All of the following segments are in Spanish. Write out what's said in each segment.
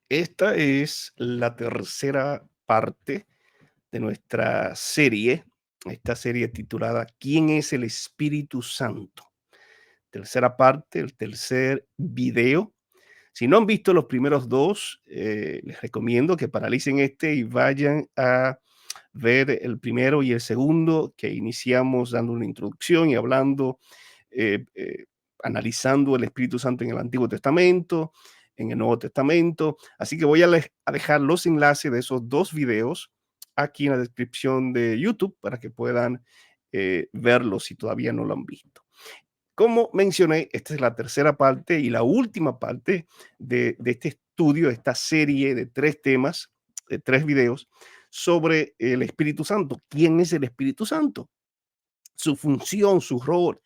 Esta es la tercera parte de nuestra serie, esta serie titulada ¿Quién es el Espíritu Santo? Tercera parte, el tercer video. Si no han visto los primeros dos, les recomiendo que paralicen este y vayan a ver el primero y el segundo, que iniciamos dando una introducción y hablando, eh, eh, analizando el Espíritu Santo en el Antiguo Testamento, en el Nuevo Testamento. Así que voy a dejar los enlaces de esos dos videos aquí en la descripción de YouTube para que puedan verlos si todavía no lo han visto. Como mencioné, esta es la tercera parte y la última parte de este estudio, esta serie de tres temas, de tres videos sobre el Espíritu Santo. ¿Quién es el Espíritu Santo? Su función, su rol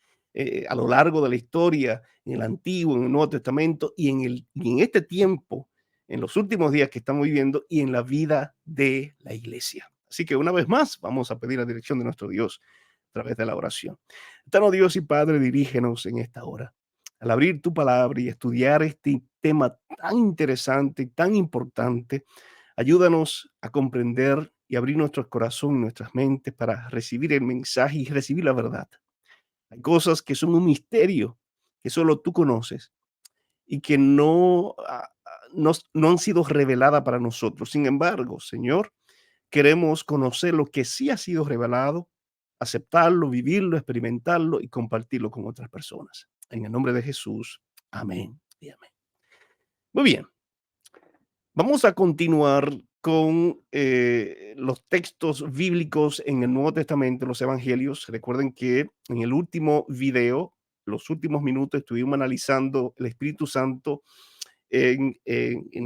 a lo largo de la historia, en el Antiguo, en el Nuevo Testamento y en este tiempo, en los últimos días que estamos viviendo y en la vida de la iglesia. Así que una vez más, vamos a pedir la dirección de nuestro Dios a través de la oración. Eterno Dios y Padre, dirígenos en esta hora. Al abrir tu palabra y estudiar este tema tan interesante y tan importante, ayúdanos a comprender y abrir nuestro corazón y nuestras mentes para recibir el mensaje y recibir la verdad. Hay cosas que son un misterio que solo tú conoces y que no han sido reveladas para nosotros. Sin embargo, Señor, queremos conocer lo que sí ha sido revelado, aceptarlo, vivirlo, experimentarlo y compartirlo con otras personas. En el nombre de Jesús. Amén y amén. Muy bien. Vamos a continuar con los textos bíblicos en el Nuevo Testamento, los evangelios. Recuerden que en el último video, los últimos minutos, estuvimos analizando el Espíritu Santo en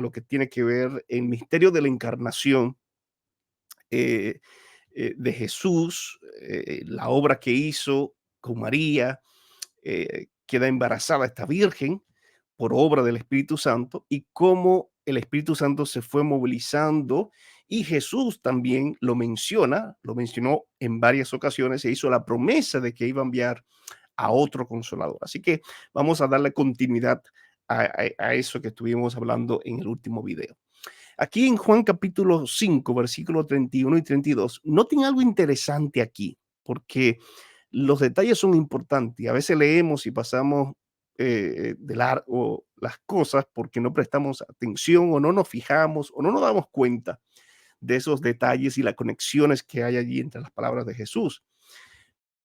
lo que tiene que ver el misterio de la encarnación eh, de Jesús, la obra que hizo con María, queda embarazada esta virgen por obra del Espíritu Santo y cómo el Espíritu Santo se fue movilizando y Jesús también lo mencionó en varias ocasiones e hizo la promesa de que iba a enviar a otro consolador. Así que vamos a darle continuidad a eso que estuvimos hablando en el último video. Aquí en Juan capítulo 5, versículos 31 y 32, noten algo interesante aquí, porque los detalles son importantes y a veces leemos y pasamos de largo las cosas porque no prestamos atención o no nos fijamos o no nos damos cuenta de esos detalles y las conexiones que hay allí entre las palabras de Jesús.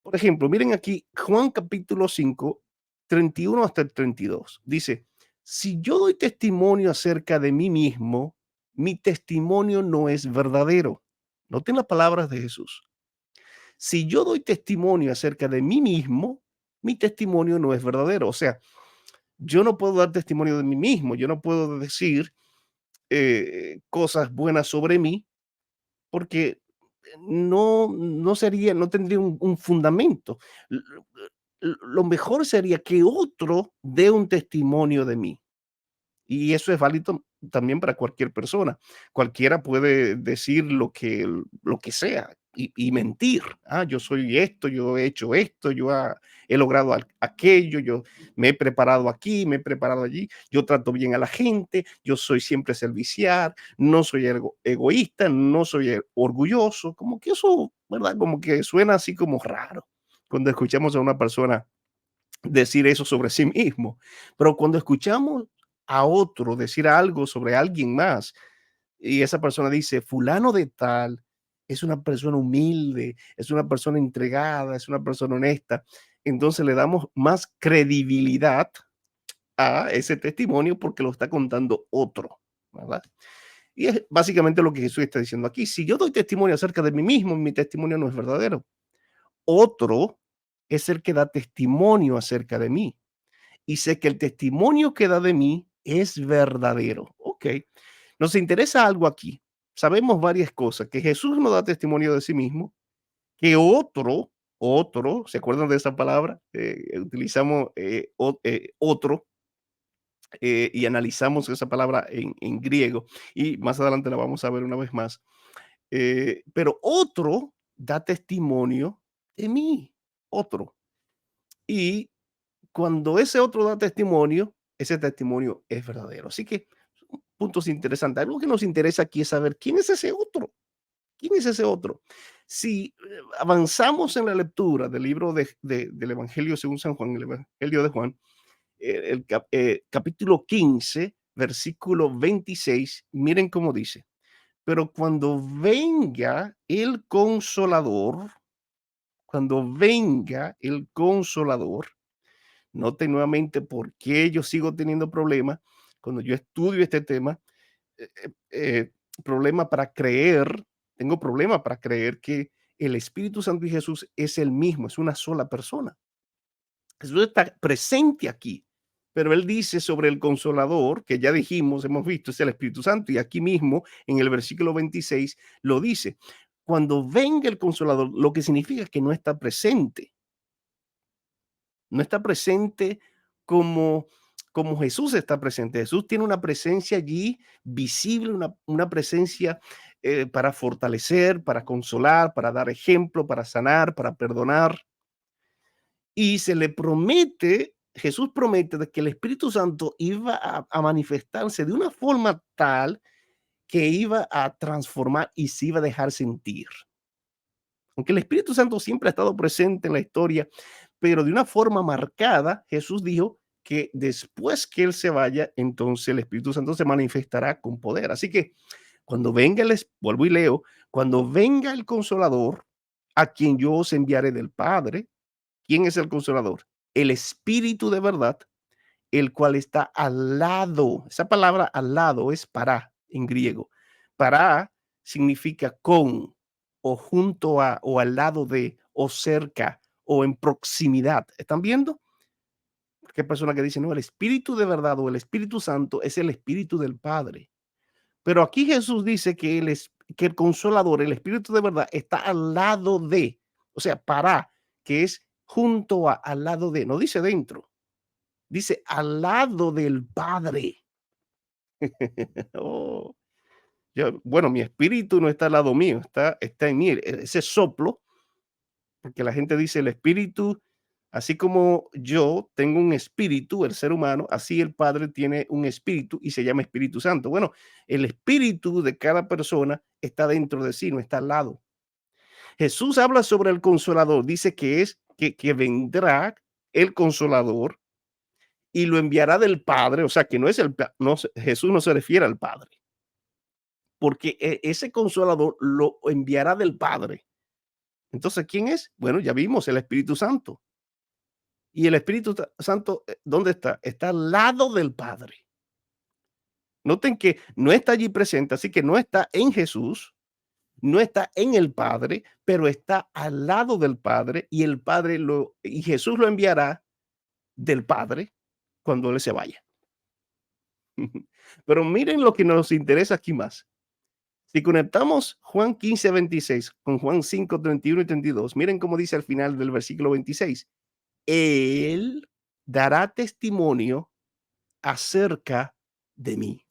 Por ejemplo, miren aquí Juan capítulo 5, 31 hasta el 32. Dice, si yo doy testimonio acerca de mí mismo, mi testimonio no es verdadero. Noten las palabras de Jesús. Si yo doy testimonio acerca de mí mismo, mi testimonio no es verdadero. O sea, yo no puedo dar testimonio de mí mismo, yo no puedo decir cosas buenas sobre mí porque no tendría un fundamento. Lo mejor sería que otro dé un testimonio de mí. Y eso es válido también para cualquier persona. Cualquiera puede decir lo que sea y mentir. Ah, yo soy esto, yo he hecho esto, he logrado aquello, yo me he preparado aquí, me he preparado allí, yo trato bien a la gente, yo soy siempre servicial, no soy egoísta, no soy orgulloso. Como que eso, ¿verdad? Como que suena así como raro cuando escuchamos a una persona decir eso sobre sí mismo. Pero cuando escuchamos a otro decir algo sobre alguien más y esa persona dice, fulano de tal es una persona humilde, es una persona entregada, es una persona honesta, entonces le damos más credibilidad a ese testimonio porque lo está contando otro, ¿verdad? Y es básicamente lo que Jesús está diciendo aquí. Si yo doy testimonio acerca de mí mismo, mi testimonio no es verdadero. Otro es el que da testimonio acerca de mí y sé que el testimonio que da de mí es verdadero. Ok, nos interesa algo aquí. Sabemos varias cosas, que Jesús no da testimonio de sí mismo, que otro, ¿se acuerdan de esa palabra? Utilizamos otro y analizamos esa palabra en griego y más adelante la vamos a ver una vez más. Pero otro da testimonio de mí, otro. Y cuando ese otro da testimonio, ese testimonio es verdadero. Así que puntos interesantes. Algo que nos interesa aquí es saber quién es ese otro. ¿Quién es ese otro? Si avanzamos en la lectura del libro del Evangelio según San Juan, el Evangelio de Juan, capítulo 15, versículo 26, miren cómo dice, pero cuando venga el consolador, noten nuevamente por qué yo sigo teniendo problemas cuando yo estudio este tema, eh, eh, eh, problema para creer, tengo problema para creer que el Espíritu Santo y Jesús es el mismo, es una sola persona. Jesús está presente aquí, pero él dice sobre el consolador, que ya dijimos, hemos visto, es el Espíritu Santo, y aquí mismo en el versículo 26 lo dice. Cuando venga el consolador, lo que significa que no está presente, no está presente como, como Jesús está presente. Jesús tiene una presencia allí visible, una presencia para fortalecer, para consolar, para dar ejemplo, para sanar, para perdonar. Y se le promete, Jesús promete de que el Espíritu Santo iba a manifestarse de una forma tal que iba a transformar y se iba a dejar sentir. Aunque el Espíritu Santo siempre ha estado presente en la historia, pero de una forma marcada, Jesús dijo que después que Él se vaya, entonces el Espíritu Santo se manifestará con poder. Así que cuando venga vuelvo y leo, cuando venga el Consolador, a quien yo os enviaré del Padre. ¿Quién es el Consolador? El Espíritu de verdad, el cual está al lado. Esa palabra al lado es para en griego. Para significa con o junto a o al lado de o cerca o en proximidad. ¿Están viendo? Porque hay personas que dicen, no, el Espíritu de verdad o el Espíritu Santo es el Espíritu del Padre. Pero aquí Jesús dice que que el Consolador, el Espíritu de verdad, está al lado de, o sea, para, que es junto a, al lado de, no dice dentro, dice al lado del Padre. Oh, bueno, mi espíritu no está al lado mío, está en mí. Ese soplo, porque la gente dice el espíritu, así como yo tengo un espíritu, el ser humano, así el Padre tiene un espíritu y se llama Espíritu Santo. Bueno, el espíritu de cada persona está dentro de sí, no está al lado. Jesús habla sobre el consolador, dice que es que vendrá el consolador y lo enviará del Padre, o sea, que no es no, Jesús no se refiere al Padre, porque ese consolador lo enviará del Padre. Entonces, ¿quién es? Bueno, ya vimos el Espíritu Santo. Y el Espíritu Santo, ¿dónde está? Está al lado del Padre. Noten que no está allí presente, así que no está en Jesús, no está en el Padre, pero está al lado del Padre y el Padre y Jesús lo enviará del Padre cuando Él se vaya. Pero miren lo que nos interesa aquí más. Si conectamos Juan 15:26 con Juan 5:31 y 32, miren cómo dice al final del versículo 26. Él dará testimonio acerca de mí.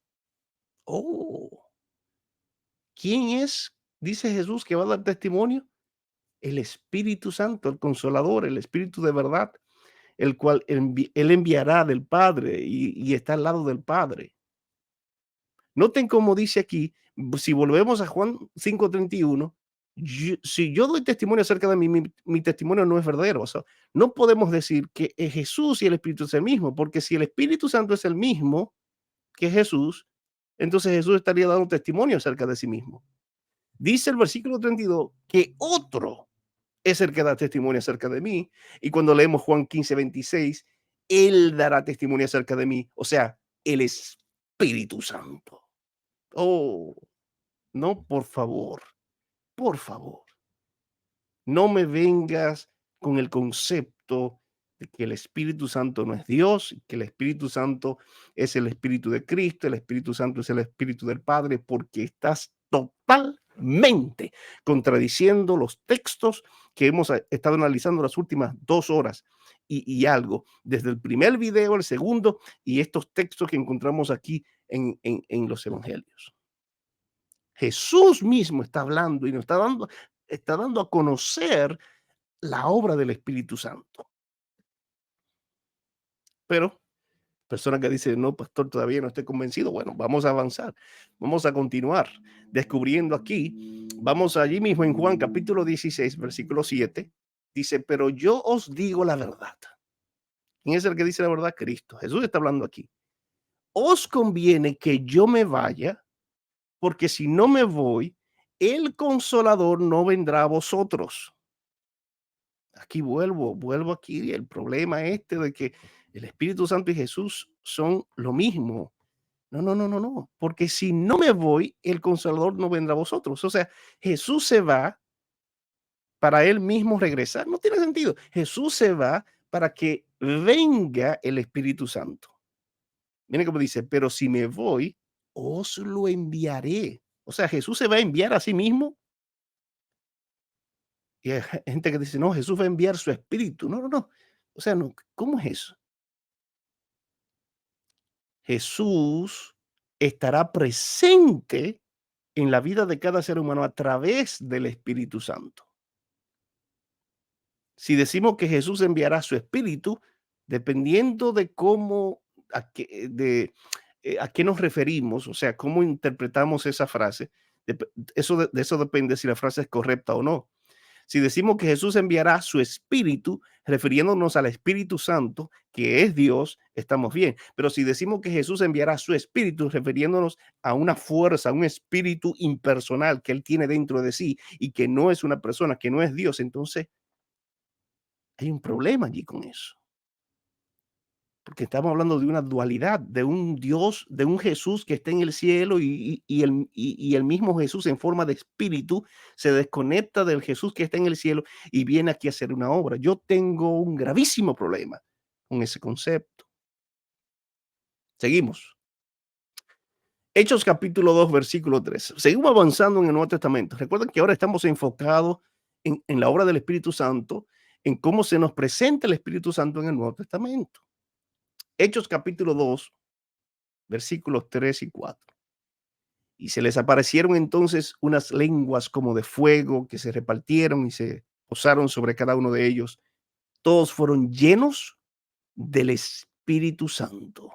Oh, ¿quién es? Dice Jesús que va a dar testimonio. El Espíritu Santo, el Consolador, el Espíritu de verdad, el cual Él enviará del Padre y está al lado del Padre. Noten cómo dice aquí, si volvemos a Juan 5:31, si yo doy testimonio acerca de mí, mi testimonio no es verdadero. O sea, no podemos decir que Jesús y el Espíritu es el mismo, porque si el Espíritu Santo es el mismo que Jesús, entonces Jesús estaría dando testimonio acerca de sí mismo. Dice el versículo 32 que otro es el que da testimonio acerca de mí. Y cuando leemos Juan 15:26, Él dará testimonio acerca de mí. O sea, el Espíritu Santo. Oh, no, por favor, no me vengas con el concepto de que el Espíritu Santo no es Dios, que el Espíritu Santo es el Espíritu de Cristo, el Espíritu Santo es el Espíritu del Padre, porque estás totalmente contradiciendo los textos que hemos estado analizando las últimas 2 horas y algo, desde el primer video, el segundo y estos textos que encontramos aquí en los evangelios. Jesús mismo está hablando y nos está dando a conocer la obra del Espíritu Santo. Pero Persona que dice, no, pastor, todavía no estoy convencido. Bueno, vamos a avanzar, vamos a continuar descubriendo aquí. Vamos allí mismo en Juan capítulo 16, versículo 7. Dice, pero yo os digo la verdad. ¿Quién es el que dice la verdad? Cristo. Jesús está hablando aquí. Os conviene que yo me vaya, porque si no me voy, el consolador no vendrá a vosotros. Aquí vuelvo aquí, el problema este de que el Espíritu Santo y Jesús son lo mismo. No, no, no, no, no, porque si no me voy, el Consolador no vendrá a vosotros. O sea, Jesús se va para él mismo regresar. No tiene sentido. Jesús se va para que venga el Espíritu Santo. Miren cómo dice, pero si me voy, os lo enviaré. O sea, Jesús se va a enviar a sí mismo. Y hay gente que dice, no, Jesús va a enviar su Espíritu. No, no, no. O sea, no, ¿cómo es eso? Jesús estará presente en la vida de cada ser humano a través del Espíritu Santo. Si decimos que Jesús enviará su Espíritu, dependiendo de cómo, a qué nos referimos, o sea, cómo interpretamos esa frase, de eso depende si la frase es correcta o no. Si decimos que Jesús enviará su Espíritu, refiriéndonos al Espíritu Santo, que es Dios, estamos bien. Pero si decimos que Jesús enviará su Espíritu, refiriéndonos a una fuerza, un espíritu impersonal que Él tiene dentro de sí y que no es una persona, que no es Dios, entonces hay un problema allí con eso. Porque estamos hablando de una dualidad, de un Dios, de un Jesús que está en el cielo y el mismo Jesús en forma de espíritu se desconecta del Jesús que está en el cielo y viene aquí a hacer una obra. Yo tengo un gravísimo problema con ese concepto. Seguimos. Hechos capítulo 2 versículo 3. Seguimos avanzando en el Nuevo Testamento. Recuerden que ahora estamos enfocados en la obra del Espíritu Santo, en cómo se nos presenta el Espíritu Santo en el Nuevo Testamento. Hechos capítulo 2 versículos 3 y 4. Y se les aparecieron entonces unas lenguas como de fuego que se repartieron y se posaron sobre cada uno de ellos. Todos fueron llenos del Espíritu Santo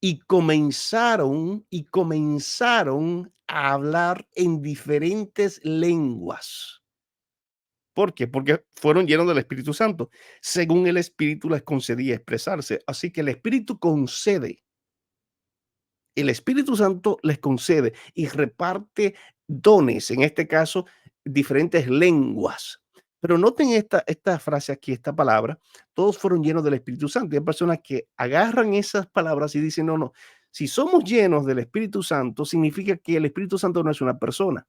y comenzaron a hablar en diferentes lenguas. ¿Por qué? Porque fueron llenos del Espíritu Santo, según el Espíritu les concedía expresarse. Así que el Espíritu concede. El Espíritu Santo les concede y reparte dones, en este caso, diferentes lenguas. Pero noten esta frase aquí, esta palabra, todos fueron llenos del Espíritu Santo. Y hay personas que agarran esas palabras y dicen, no, no, si somos llenos del Espíritu Santo, significa que el Espíritu Santo no es una persona.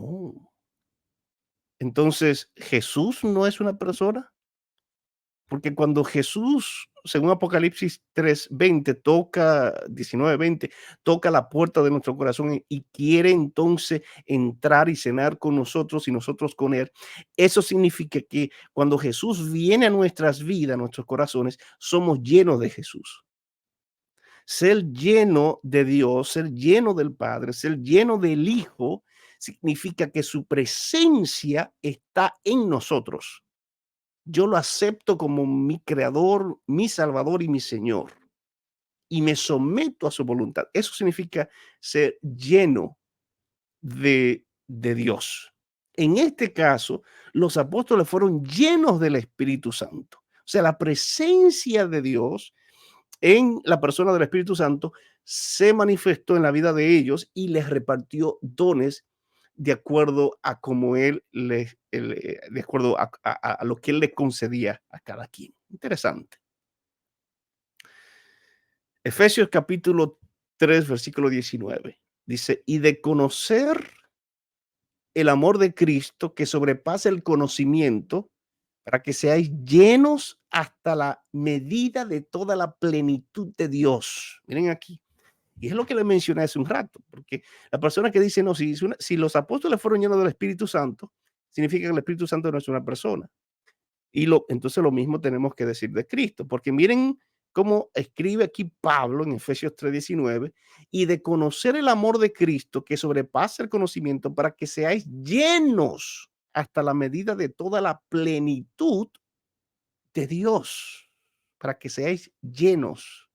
Oh, entonces, ¿Jesús no es una persona? Porque cuando Jesús, según Apocalipsis 3:20, toca, 19:20, toca la puerta de nuestro corazón y quiere entonces entrar y cenar con nosotros y nosotros con Él, eso significa que cuando Jesús viene a nuestras vidas, a nuestros corazones, somos llenos de Jesús. Ser lleno de Dios, ser lleno del Padre, ser lleno del Hijo, significa que su presencia está en nosotros. Yo lo acepto como mi creador, mi salvador y mi señor, y me someto a su voluntad. Eso significa ser lleno de Dios. En este caso, los apóstoles fueron llenos del Espíritu Santo. O sea, la presencia de Dios en la persona del Espíritu Santo se manifestó en la vida de ellos y les repartió dones de acuerdo a como de acuerdo a lo que él les concedía a cada quien. Interesante. Efesios capítulo 3 versículo 19. Dice, y de conocer el amor de Cristo que sobrepasa el conocimiento, para que seáis llenos hasta la medida de toda la plenitud de Dios. Miren aquí. Y es lo que le mencioné hace un rato, porque la persona que dice, no, si los apóstoles fueron llenos del Espíritu Santo, significa que el Espíritu Santo no es una persona. Entonces lo mismo tenemos que decir de Cristo, porque miren cómo escribe aquí Pablo en Efesios 3:19, y de conocer el amor de Cristo que sobrepasa el conocimiento para que seáis llenos. hasta la medida de toda la plenitud de Dios, para que seáis llenos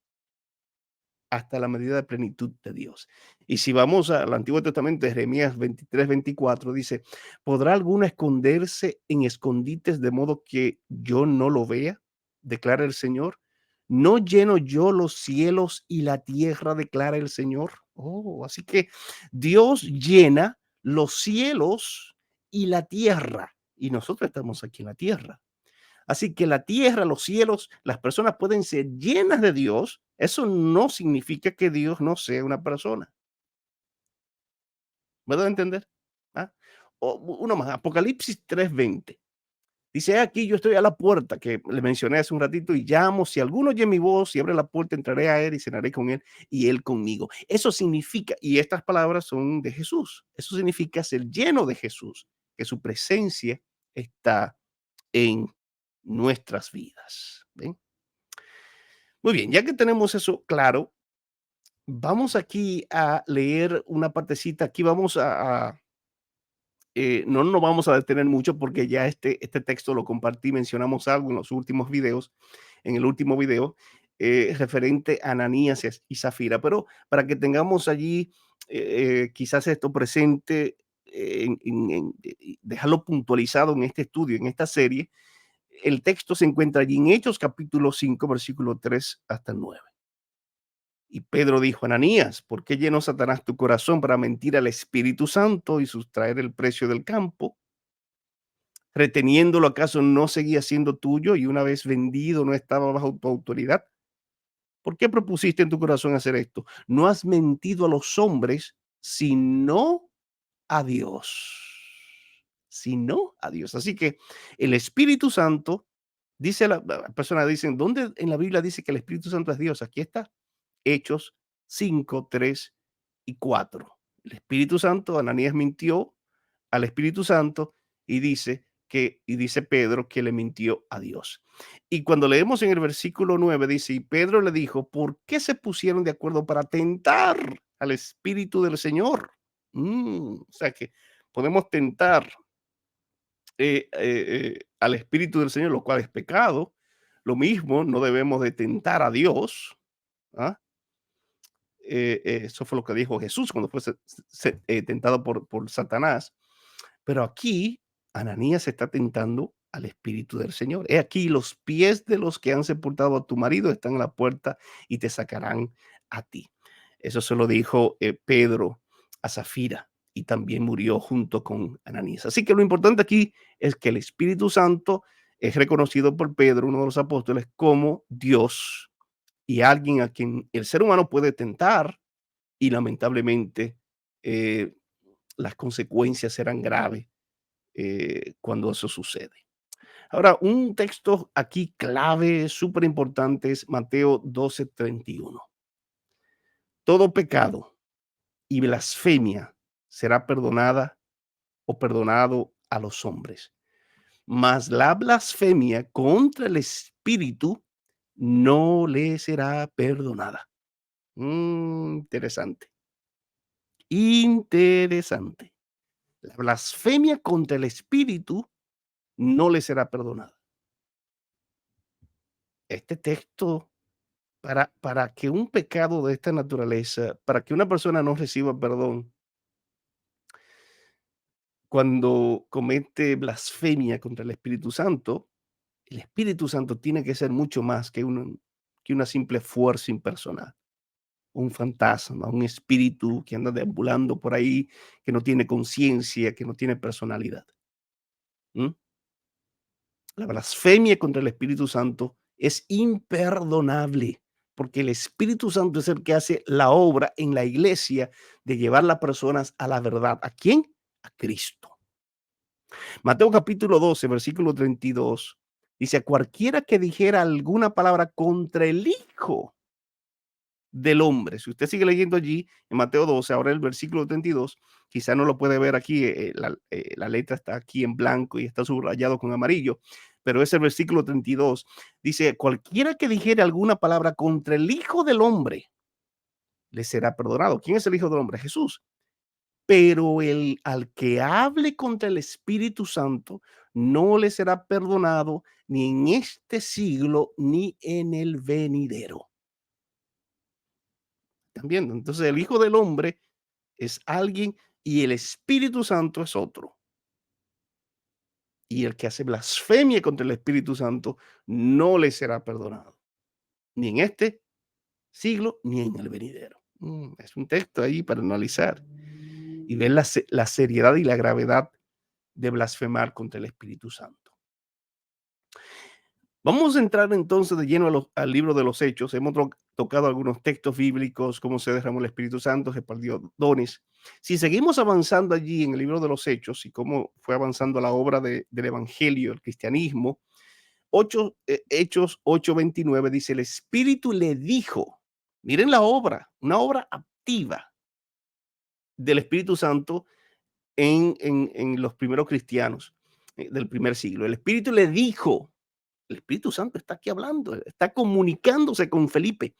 hasta la medida de plenitud de Dios. Y si vamos al Antiguo Testamento, Jeremías 23, 24 dice, ¿podrá alguno esconderse en escondites de modo que yo no lo vea? Declara el Señor. ¿No lleno yo los cielos y la tierra? Declara el Señor. Oh, así que Dios llena los cielos y la tierra. Y nosotros estamos aquí en la tierra. Así que la tierra, los cielos, las personas pueden ser llenas de Dios. Eso no significa que Dios no sea una persona. ¿Me doy a entender? ¿Ah? Uno más, Apocalipsis 3:20. Dice, aquí yo estoy a la puerta, que le mencioné hace un ratito, y llamo, si alguno oye mi voz y abre la puerta, entraré a él y cenaré con él y él conmigo. Eso significa, y estas palabras son de Jesús, eso significa ser lleno de Jesús, que su presencia está en nuestras vidas. ¿Ven? Muy bien, ya que tenemos eso claro, vamos aquí a leer una partecita. Aquí vamos no nos vamos a detener mucho porque ya este texto lo compartí, mencionamos algo en los últimos videos, en el último video, referente a Ananías y Zafira, pero para que tengamos allí quizás esto presente, dejarlo puntualizado en este estudio, en esta serie, el texto se encuentra allí en Hechos capítulo 5, versículo 3 hasta el 9. Y Pedro dijo, Ananías, ¿por qué llenó Satanás tu corazón para mentir al Espíritu Santo y sustraer el precio del campo? ¿Reteniéndolo acaso no seguía siendo tuyo y una vez vendido no estaba bajo tu autoridad? ¿Por qué propusiste en tu corazón hacer esto? No has mentido a los hombres, sino a Dios. Sino a Dios. Así que el Espíritu Santo, dice la persona, dicen, ¿dónde en la Biblia dice que el Espíritu Santo es Dios? Aquí está. Hechos 5, 3 y 4. El Espíritu Santo, Ananías mintió al Espíritu Santo y dice Pedro que le mintió a Dios. Y cuando leemos en el versículo 9 dice, y Pedro le dijo, ¿por qué se pusieron de acuerdo para tentar al Espíritu del Señor? O sea que podemos tentar al Espíritu del Señor, lo cual es pecado. Lo mismo, no debemos de tentar a Dios. ¿Ah? Eso fue lo que dijo Jesús cuando fue tentado por Satanás. Pero aquí Ananías está tentando al Espíritu del Señor. He aquí los pies de los que han sepultado a tu marido están en la puerta y te sacarán a ti. Eso se lo dijo Pedro a Zafira y también murió junto con Ananías. Así que lo importante aquí es que el Espíritu Santo es reconocido por Pedro, uno de los apóstoles, como Dios y alguien a quien el ser humano puede tentar y lamentablemente eh, las consecuencias serán graves cuando eso sucede. Ahora, un texto aquí clave, súper importante, es Mateo 12:31. Todo pecado y blasfemia será perdonada o perdonado a los hombres, mas la blasfemia contra el Espíritu no le será perdonada. Interesante. Interesante. La blasfemia contra el Espíritu no le será perdonada. Este texto, para que un pecado de esta naturaleza, para que una persona no reciba perdón, cuando comete blasfemia contra el Espíritu Santo tiene que ser mucho más que una simple fuerza impersonal, un fantasma, un espíritu que anda deambulando por ahí, que no tiene conciencia, que no tiene personalidad. ¿Mm? La blasfemia contra el Espíritu Santo es imperdonable, porque el Espíritu Santo es el que hace la obra en la iglesia de llevar las personas a la verdad. ¿A quién? A Cristo. Mateo capítulo 12, versículo 32, dice, a cualquiera que dijera alguna palabra contra el Hijo del hombre. Si usted sigue leyendo allí en Mateo 12, ahora el versículo 32, quizá no lo puede ver aquí, la letra está aquí en blanco y está subrayado con amarillo, pero es el versículo 32. Dice, cualquiera que dijere alguna palabra contra el Hijo del Hombre, le será perdonado. ¿Quién es el Hijo del Hombre? Jesús. pero al que hable contra el Espíritu Santo no le será perdonado ni en este siglo ni en el venidero. ¿Están viendo? Entonces el Hijo del Hombre es alguien y el Espíritu Santo es otro. Y el que hace blasfemia contra el Espíritu Santo no le será perdonado, ni en este siglo ni en el venidero. Es un texto ahí para analizar y ver la seriedad y la gravedad de blasfemar contra el Espíritu Santo. Vamos a entrar entonces de lleno al libro de los Hechos. Hemos tocado algunos textos bíblicos, cómo se derramó el Espíritu Santo, repartió dones. Si seguimos avanzando allí en el libro de los Hechos y cómo fue avanzando la obra del Evangelio, el cristianismo, Hechos 8:29 dice, el Espíritu le dijo, miren la obra, una obra activa del Espíritu Santo en los primeros cristianos del primer siglo. El Espíritu le dijo, el Espíritu Santo está aquí hablando, está comunicándose con Felipe.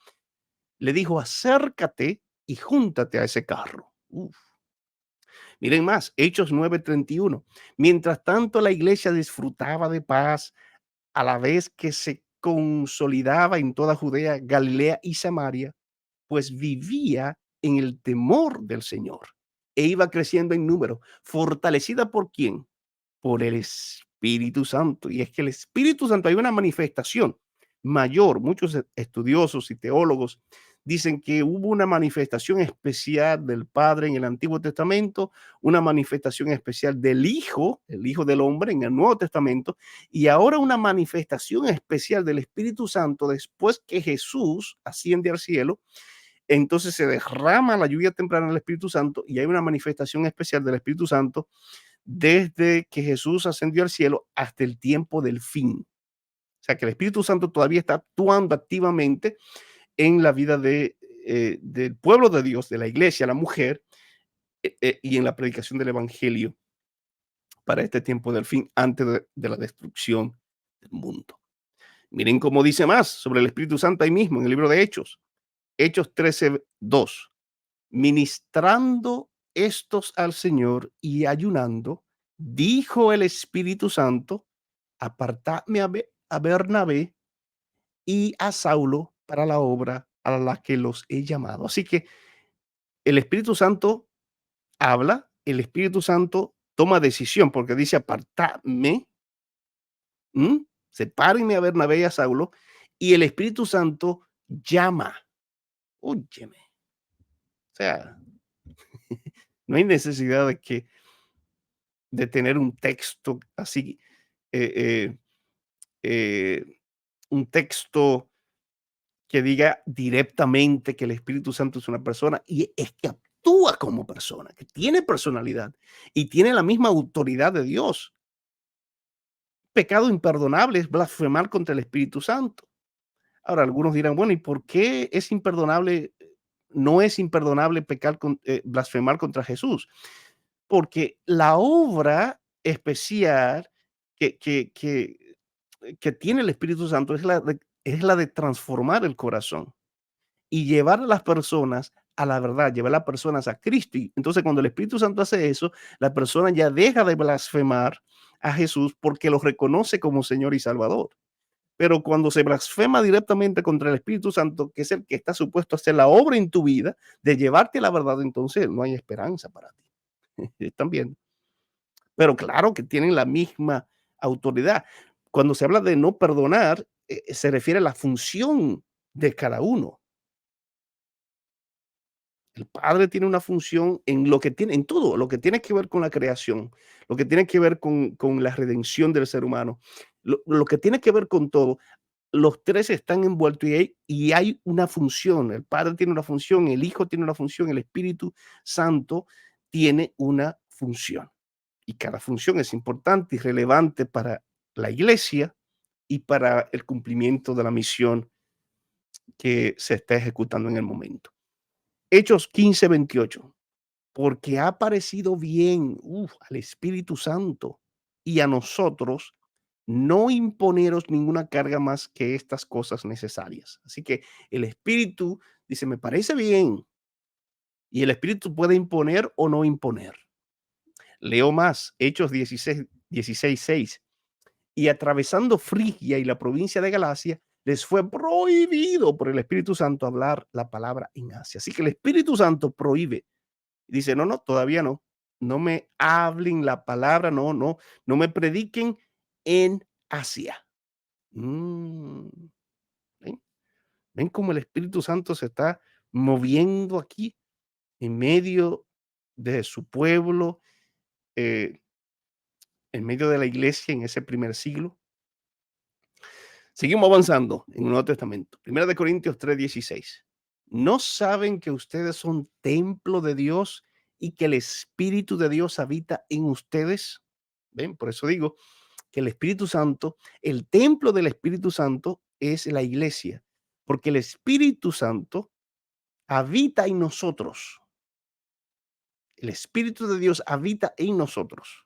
Le dijo, acércate y júntate a ese carro. Uf. Miren más, Hechos 9:31. Mientras tanto, la iglesia disfrutaba de paz a la vez que se consolidaba en toda Judea, Galilea y Samaria, pues vivía en el temor del Señor e iba creciendo en número, fortalecida por quién, por el Espíritu Santo. Y es que el Espíritu Santo hay una manifestación mayor. Muchos estudiosos y teólogos dicen que hubo una manifestación especial del Padre en el Antiguo Testamento, una manifestación especial del Hijo, el Hijo del Hombre en el Nuevo Testamento, y ahora una manifestación especial del Espíritu Santo después que Jesús asciende al cielo. Entonces se derrama la lluvia temprana del Espíritu Santo y hay una manifestación especial del Espíritu Santo desde que Jesús ascendió al cielo hasta el tiempo del fin. O sea que el Espíritu Santo todavía está actuando activamente en la vida del pueblo de Dios, de la iglesia, la mujer, y en la predicación del Evangelio para este tiempo del fin, antes de la destrucción del mundo. Miren cómo dice más sobre el Espíritu Santo ahí mismo en el libro de Hechos. Hechos 13:2. Ministrando estos al Señor y ayunando, dijo el Espíritu Santo, apartadme a Bernabé y a Saulo para la obra a la que los he llamado. Así que el Espíritu Santo habla, el Espíritu Santo toma decisión porque dice apartadme, sepárenme a Bernabé y a Saulo, y el Espíritu Santo llama. Óyeme, o sea, no hay necesidad de tener un texto así, eh, eh, un texto que diga directamente que el Espíritu Santo es una persona y es que actúa como persona, que tiene personalidad y tiene la misma autoridad de Dios. Pecado imperdonable es blasfemar contra el Espíritu Santo. Ahora, algunos dirán, bueno, ¿y por qué es imperdonable? No es imperdonable blasfemar contra Jesús, porque la obra especial que, que, que, que tiene el Espíritu Santo es la de transformar el corazón y llevar a las personas a la verdad, llevar a las personas a Cristo. Y entonces, cuando el Espíritu Santo hace eso, la persona ya deja de blasfemar a Jesús porque lo reconoce como Señor y Salvador. Pero cuando se blasfema directamente contra el Espíritu Santo, que es el que está supuesto a hacer la obra en tu vida, de llevarte a la verdad, entonces no hay esperanza para ti. ¿Están viendo? Pero claro que tienen la misma autoridad. Cuando se habla de no perdonar, se refiere a la función de cada uno. El Padre tiene una función en lo que tiene, en todo, lo que tiene que ver con la creación, lo que tiene que ver con la redención del ser humano, lo que tiene que ver con todo. Los tres están envueltos y hay una función. El Padre tiene una función, el Hijo tiene una función, el Espíritu Santo tiene una función. Y cada función es importante y relevante para la iglesia y para el cumplimiento de la misión que se está ejecutando en el momento. Hechos 15:28. Porque ha parecido bien al Espíritu Santo y a nosotros no imponeros ninguna carga más que estas cosas necesarias. Así que el Espíritu dice, me parece bien Y el Espíritu puede imponer o no imponer. Leo más, Hechos 16:6. Y atravesando Frigia y la provincia de Galacia, les fue prohibido por el Espíritu Santo hablar la palabra en Asia. Así que el Espíritu Santo prohíbe. Dice, no, no, todavía no. No me hablen la palabra, no, no, no me prediquen en Asia. Mm, ¿ven? ¿Ven cómo el Espíritu Santo se está moviendo aquí en medio de su pueblo, eh, en medio de la iglesia en ese primer siglo? Seguimos avanzando en el Nuevo Testamento. Primera de Corintios 3:16. ¿No saben que ustedes son templo de Dios y que el Espíritu de Dios habita en ustedes? ¿Ven? Por eso digo que el Espíritu Santo, el templo del Espíritu Santo es la iglesia, porque el Espíritu Santo habita en nosotros. El Espíritu de Dios habita en nosotros.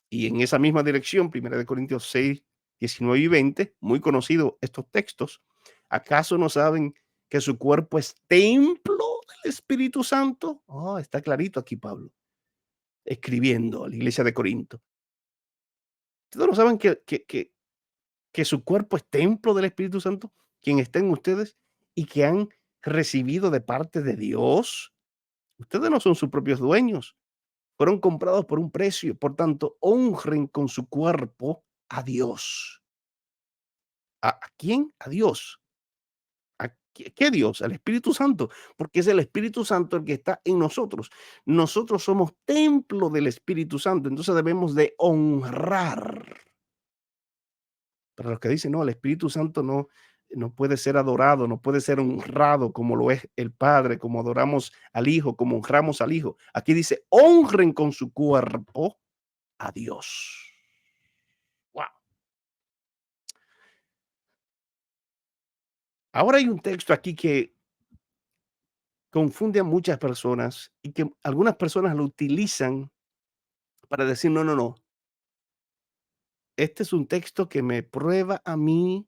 Y en esa misma dirección, 1 Corintios 6, 19 y 20, muy conocidos estos textos, ¿acaso no saben que su cuerpo es templo del Espíritu Santo? Oh, está clarito aquí Pablo, escribiendo a la iglesia de Corinto. ¿Ustedes no saben que su cuerpo es templo del Espíritu Santo, quien está en ustedes y que han recibido de parte de Dios? Ustedes no son sus propios dueños, fueron comprados por un precio, por tanto, honren con su cuerpo a Dios. ¿A quién? A Dios. ¿A qué Dios? Al Espíritu Santo, porque es el Espíritu Santo el que está en nosotros. Nosotros somos templo del Espíritu Santo, entonces debemos de honrar. Para los que dicen, no, el Espíritu Santo no puede ser adorado, no puede ser honrado como lo es el Padre, como adoramos al Hijo, como honramos al Hijo. Aquí dice, honren con su cuerpo a Dios. Wow. Ahora hay un texto aquí que confunde a muchas personas y que algunas personas lo utilizan para decir, no, no, no, este es un texto que me prueba a mí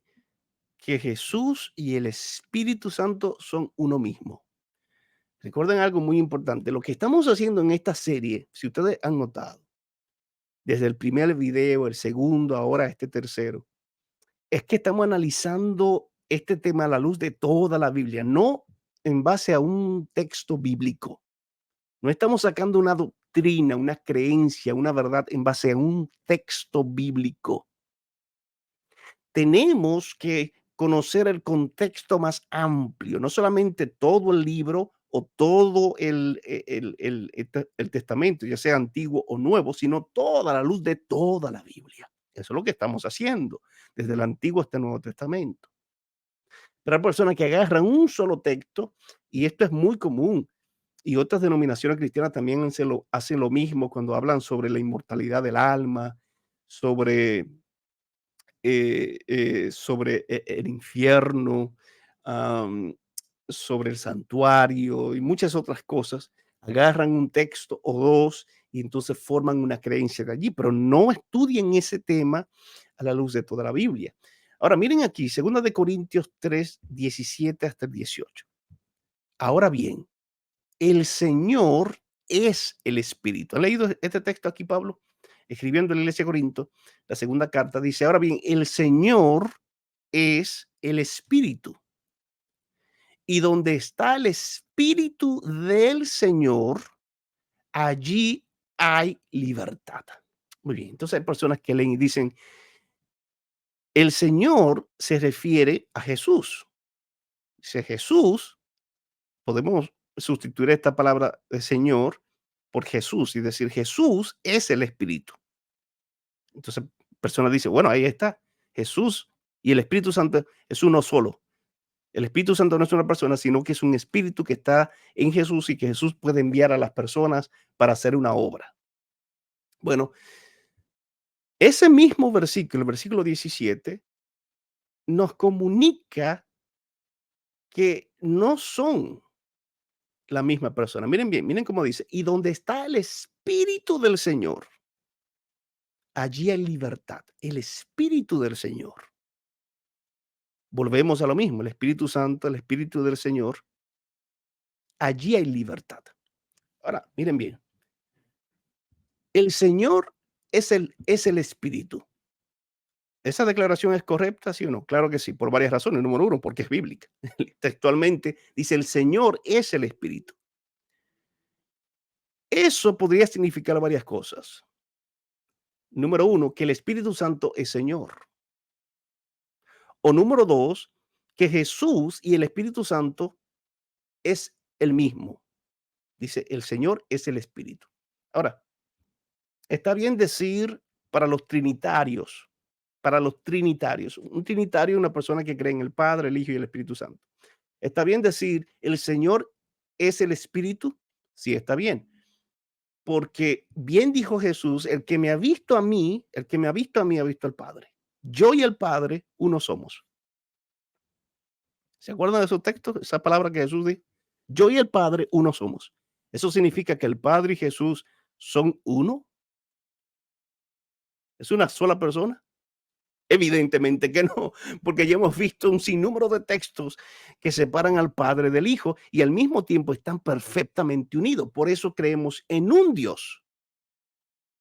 que Jesús y el Espíritu Santo son uno mismo. Recuerden algo muy importante, lo que estamos haciendo en esta serie, si ustedes han notado, desde el primer video, el segundo, ahora este tercero, es que estamos analizando este tema a la luz de toda la Biblia, no en base a un texto bíblico. No estamos sacando una doctrina, una creencia, una verdad en base a un texto bíblico. Tenemos que conocer el contexto más amplio, no solamente todo el libro o todo el testamento, ya sea antiguo o nuevo, sino toda la luz de toda la Biblia. Eso es lo que estamos haciendo, desde el Antiguo hasta el Nuevo Testamento. Pero hay personas que agarran un solo texto, y esto es muy común, y otras denominaciones cristianas también hacen lo mismo cuando hablan sobre la inmortalidad del alma, sobre sobre el infierno, am, sobre el santuario y muchas otras cosas, agarran un texto o dos y entonces forman una creencia de allí, pero no estudien ese tema a la luz de toda la Biblia. Ahora miren aquí, 2 Corintios 3, 17 hasta el 18. Ahora bien, el Señor es el Espíritu. ¿Ha leído este texto aquí, Pablo? Escribiendo en la iglesia de Corinto, la segunda carta, dice, ahora bien, el Señor es el Espíritu. Y donde está el Espíritu del Señor, allí hay libertad. Muy bien, entonces hay personas que leen y dicen, el Señor se refiere a Jesús. Dice Jesús, podemos sustituir esta palabra de Señor por Jesús y decir Jesús es el Espíritu. Entonces, personas dicen, bueno, ahí está, Jesús y el Espíritu Santo es uno solo. El Espíritu Santo no es una persona, sino que es un espíritu que está en Jesús y que Jesús puede enviar a las personas para hacer una obra. Bueno, ese mismo versículo, el versículo 17, nos comunica que no son la misma persona. Miren bien, miren cómo dice, y donde está el Espíritu del Señor, allí hay libertad, el Espíritu del Señor. Volvemos a lo mismo, el Espíritu Santo, el Espíritu del Señor, allí hay libertad. Ahora, miren bien, el Señor es el Espíritu. ¿Esa declaración es correcta, sí o no? Claro que sí, por varias razones. Número uno, porque es bíblica. Textualmente dice, el Señor es el Espíritu. Eso podría significar varias cosas. Número uno, que el Espíritu Santo es Señor. O número dos, que Jesús y el Espíritu Santo es el mismo. Dice, el Señor es el Espíritu. Ahora, está bien decir para los trinitarios, un trinitario es una persona que cree en el Padre, el Hijo y el Espíritu Santo. Está bien decir, el Señor es el Espíritu. Sí, está bien. Porque bien dijo Jesús, el que me ha visto a mí, ha visto al Padre. Yo y el Padre, uno somos. ¿Se acuerdan de esos textos? Esa palabra que Jesús dijo. Yo y el Padre, uno somos. Eso significa que el Padre y Jesús son uno. ¿Es una sola persona? Evidentemente que no, porque ya hemos visto un sinnúmero de textos que separan al Padre del Hijo y al mismo tiempo están perfectamente unidos. Por eso creemos en un Dios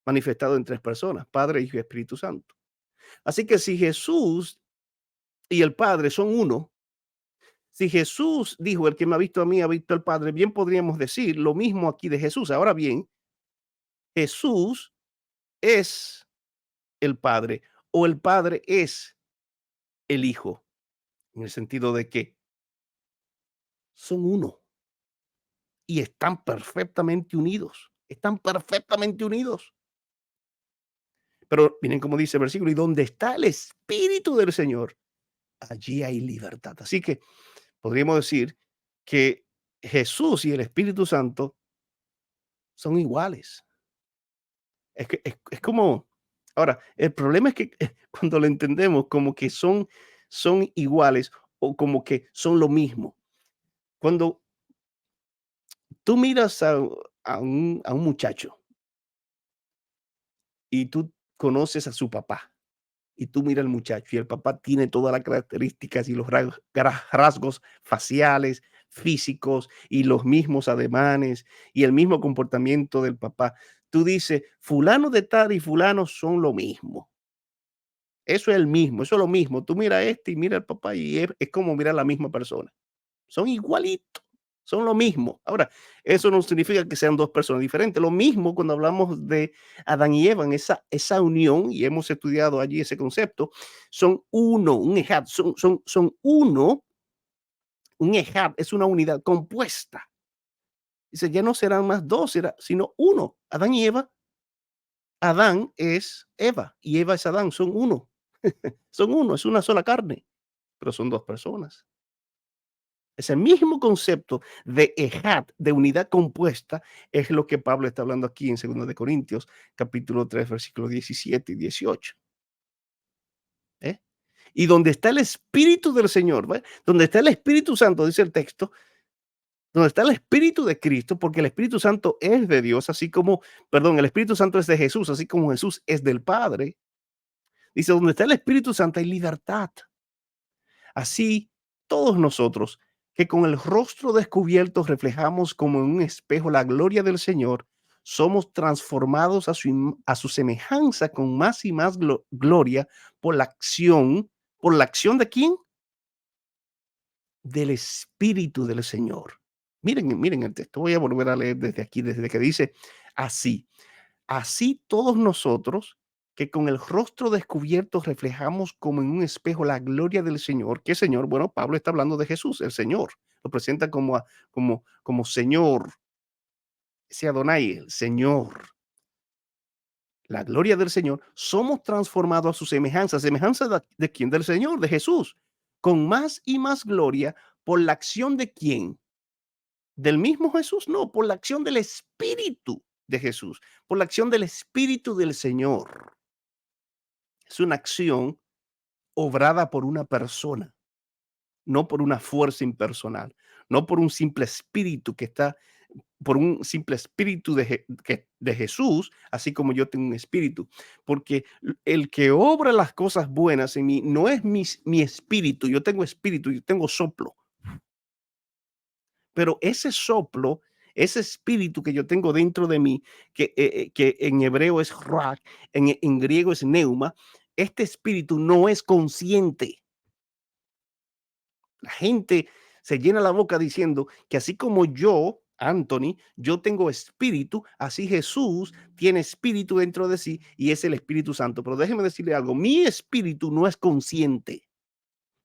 manifestado en tres personas, Padre, Hijo y Espíritu Santo. Así que si Jesús y el Padre son uno, si Jesús dijo, el que me ha visto a mí, ha visto al Padre, bien podríamos decir lo mismo aquí de Jesús. Ahora bien, Jesús es el Padre o el Padre es el Hijo, en el sentido de que son uno y están perfectamente unidos. Están perfectamente unidos. Pero miren cómo dice el versículo, y donde está el Espíritu del Señor, allí hay libertad. Así que podríamos decir que Jesús y el Espíritu Santo son iguales. Es como, ahora, el problema es que cuando lo entendemos como que son iguales o como que son lo mismo. Cuando tú miras a un muchacho y tú conoces a su papá y tú miras al muchacho y el papá tiene todas las características y los rasgos faciales, físicos y los mismos ademanes y el mismo comportamiento del papá. Tú dices, fulano de tal y fulano son lo mismo. Eso es el mismo, eso es lo mismo. Tú mira este y mira al papá y es como mirar a la misma persona. Son igualitos, son lo mismo. Ahora, eso no significa que sean dos personas diferentes. Lo mismo cuando hablamos de Adán y Eva, en esa unión, y hemos estudiado allí ese concepto, son uno, un ejad, son uno, un ejad es una unidad compuesta. Dice, ya no serán más dos, sino uno. Adán y Eva, Adán es Eva y Eva es Adán, son uno. Son uno, es una sola carne, pero son dos personas. Ese mismo concepto de ejad, de unidad compuesta, es lo que Pablo está hablando aquí en 2 de Corintios, capítulo 3, versículos 17 y 18. ¿Eh? Y donde está el Espíritu del Señor, ¿ve? Donde está el Espíritu Santo, dice el texto, donde está el Espíritu de Cristo, porque el Espíritu Santo es de Dios, así como, perdón, el Espíritu Santo es de Jesús, así como Jesús es del Padre. Dice, donde está el Espíritu Santo hay libertad. Así, todos nosotros, que con el rostro descubierto reflejamos como en un espejo la gloria del Señor, somos transformados a su semejanza con más y más gloria ¿por la acción de quién? Del Espíritu del Señor. Miren el texto, voy a volver a leer desde aquí, desde que dice así. Así todos nosotros, que con el rostro descubierto reflejamos como en un espejo la gloria del Señor. ¿Qué Señor? Bueno, Pablo está hablando de Jesús, el Señor. Lo presenta como Señor, ese Adonai, el Señor. La gloria del Señor. Somos transformados a su semejanza. ¿Semejanza de quién? Del Señor, de Jesús. Con más y más gloria por la acción de quién? ¿Del mismo Jesús? No, por la acción del Espíritu de Jesús, por la acción del Espíritu del Señor. Es una acción obrada por una persona, no por una fuerza impersonal, no por un simple espíritu por un simple espíritu de Jesús, así como yo tengo un espíritu, porque el que obra las cosas buenas en mí no es mi espíritu, yo tengo espíritu, yo tengo soplo, pero ese soplo, ese espíritu que yo tengo dentro de mí, que en hebreo es ruach, en griego es neuma, este espíritu no es consciente. La gente se llena la boca diciendo que así como yo, Anthony, yo tengo espíritu, así Jesús tiene espíritu dentro de sí y es el Espíritu Santo. Pero déjeme decirle algo, mi espíritu no es consciente.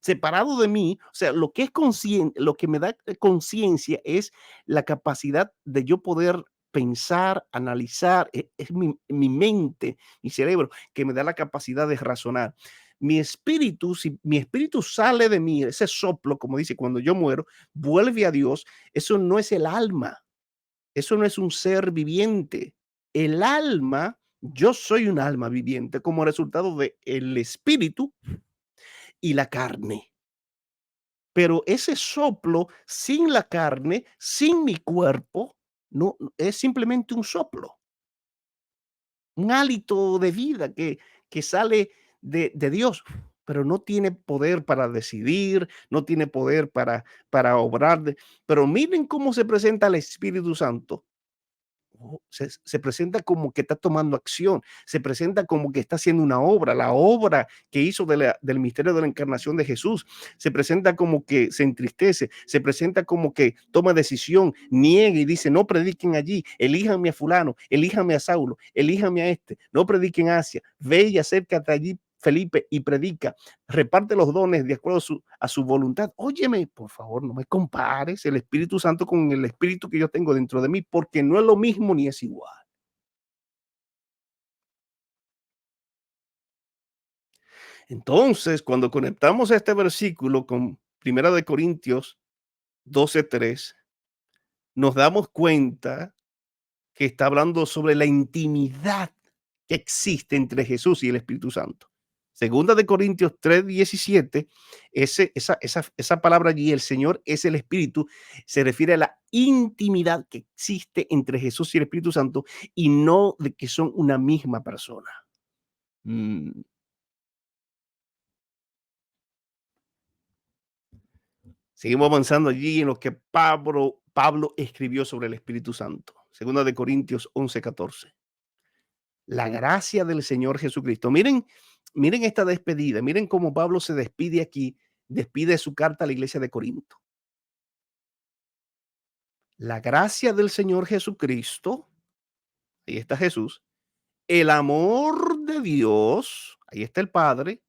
Separado de mí, o sea, lo que es consciente, lo que me da conciencia es la capacidad de yo poder pensar, analizar, es mi mente, mi cerebro, que me da la capacidad de razonar. Mi espíritu, si mi espíritu sale de mí, ese soplo, como dice, cuando yo muero, vuelve a Dios, eso no es el alma, eso no es un ser viviente. El alma, yo soy un alma viviente como resultado de el espíritu y la carne. Pero ese soplo sin la carne, sin mi cuerpo, no es simplemente un soplo, un hálito de vida que sale de Dios, pero no tiene poder para decidir, no tiene poder para obrar. Pero miren cómo se presenta el Espíritu Santo. Se presenta como que está tomando acción, se presenta como que está haciendo una obra, la obra que hizo del misterio de la encarnación de Jesús, se presenta como que se entristece, se presenta como que toma decisión, niega y dice, no prediquen allí, elíjanme a fulano, elíjanme a Saulo, elíjanme a este, no prediquen Asia, ve y acércate allí Felipe y predica, reparte los dones de acuerdo a su voluntad. Óyeme, por favor, no me compares el Espíritu Santo con el Espíritu que yo tengo dentro de mí, porque no es lo mismo ni es igual. Entonces, cuando conectamos este versículo con Primera de Corintios 12:3, nos damos cuenta que está hablando sobre la intimidad que existe entre Jesús y el Espíritu Santo. Segunda de Corintios 3:17, esa palabra allí, el Señor es el Espíritu, se refiere a la intimidad que existe entre Jesús y el Espíritu Santo y no de que son una misma persona. Mm, Seguimos avanzando allí en lo que Pablo escribió sobre el Espíritu Santo. Segunda de Corintios 11:14. La gracia del Señor Jesucristo. Miren esta despedida, miren cómo Pablo se despide aquí, despide su carta a la iglesia de Corinto. La gracia del Señor Jesucristo, ahí está Jesús, el amor de Dios, ahí está el Padre,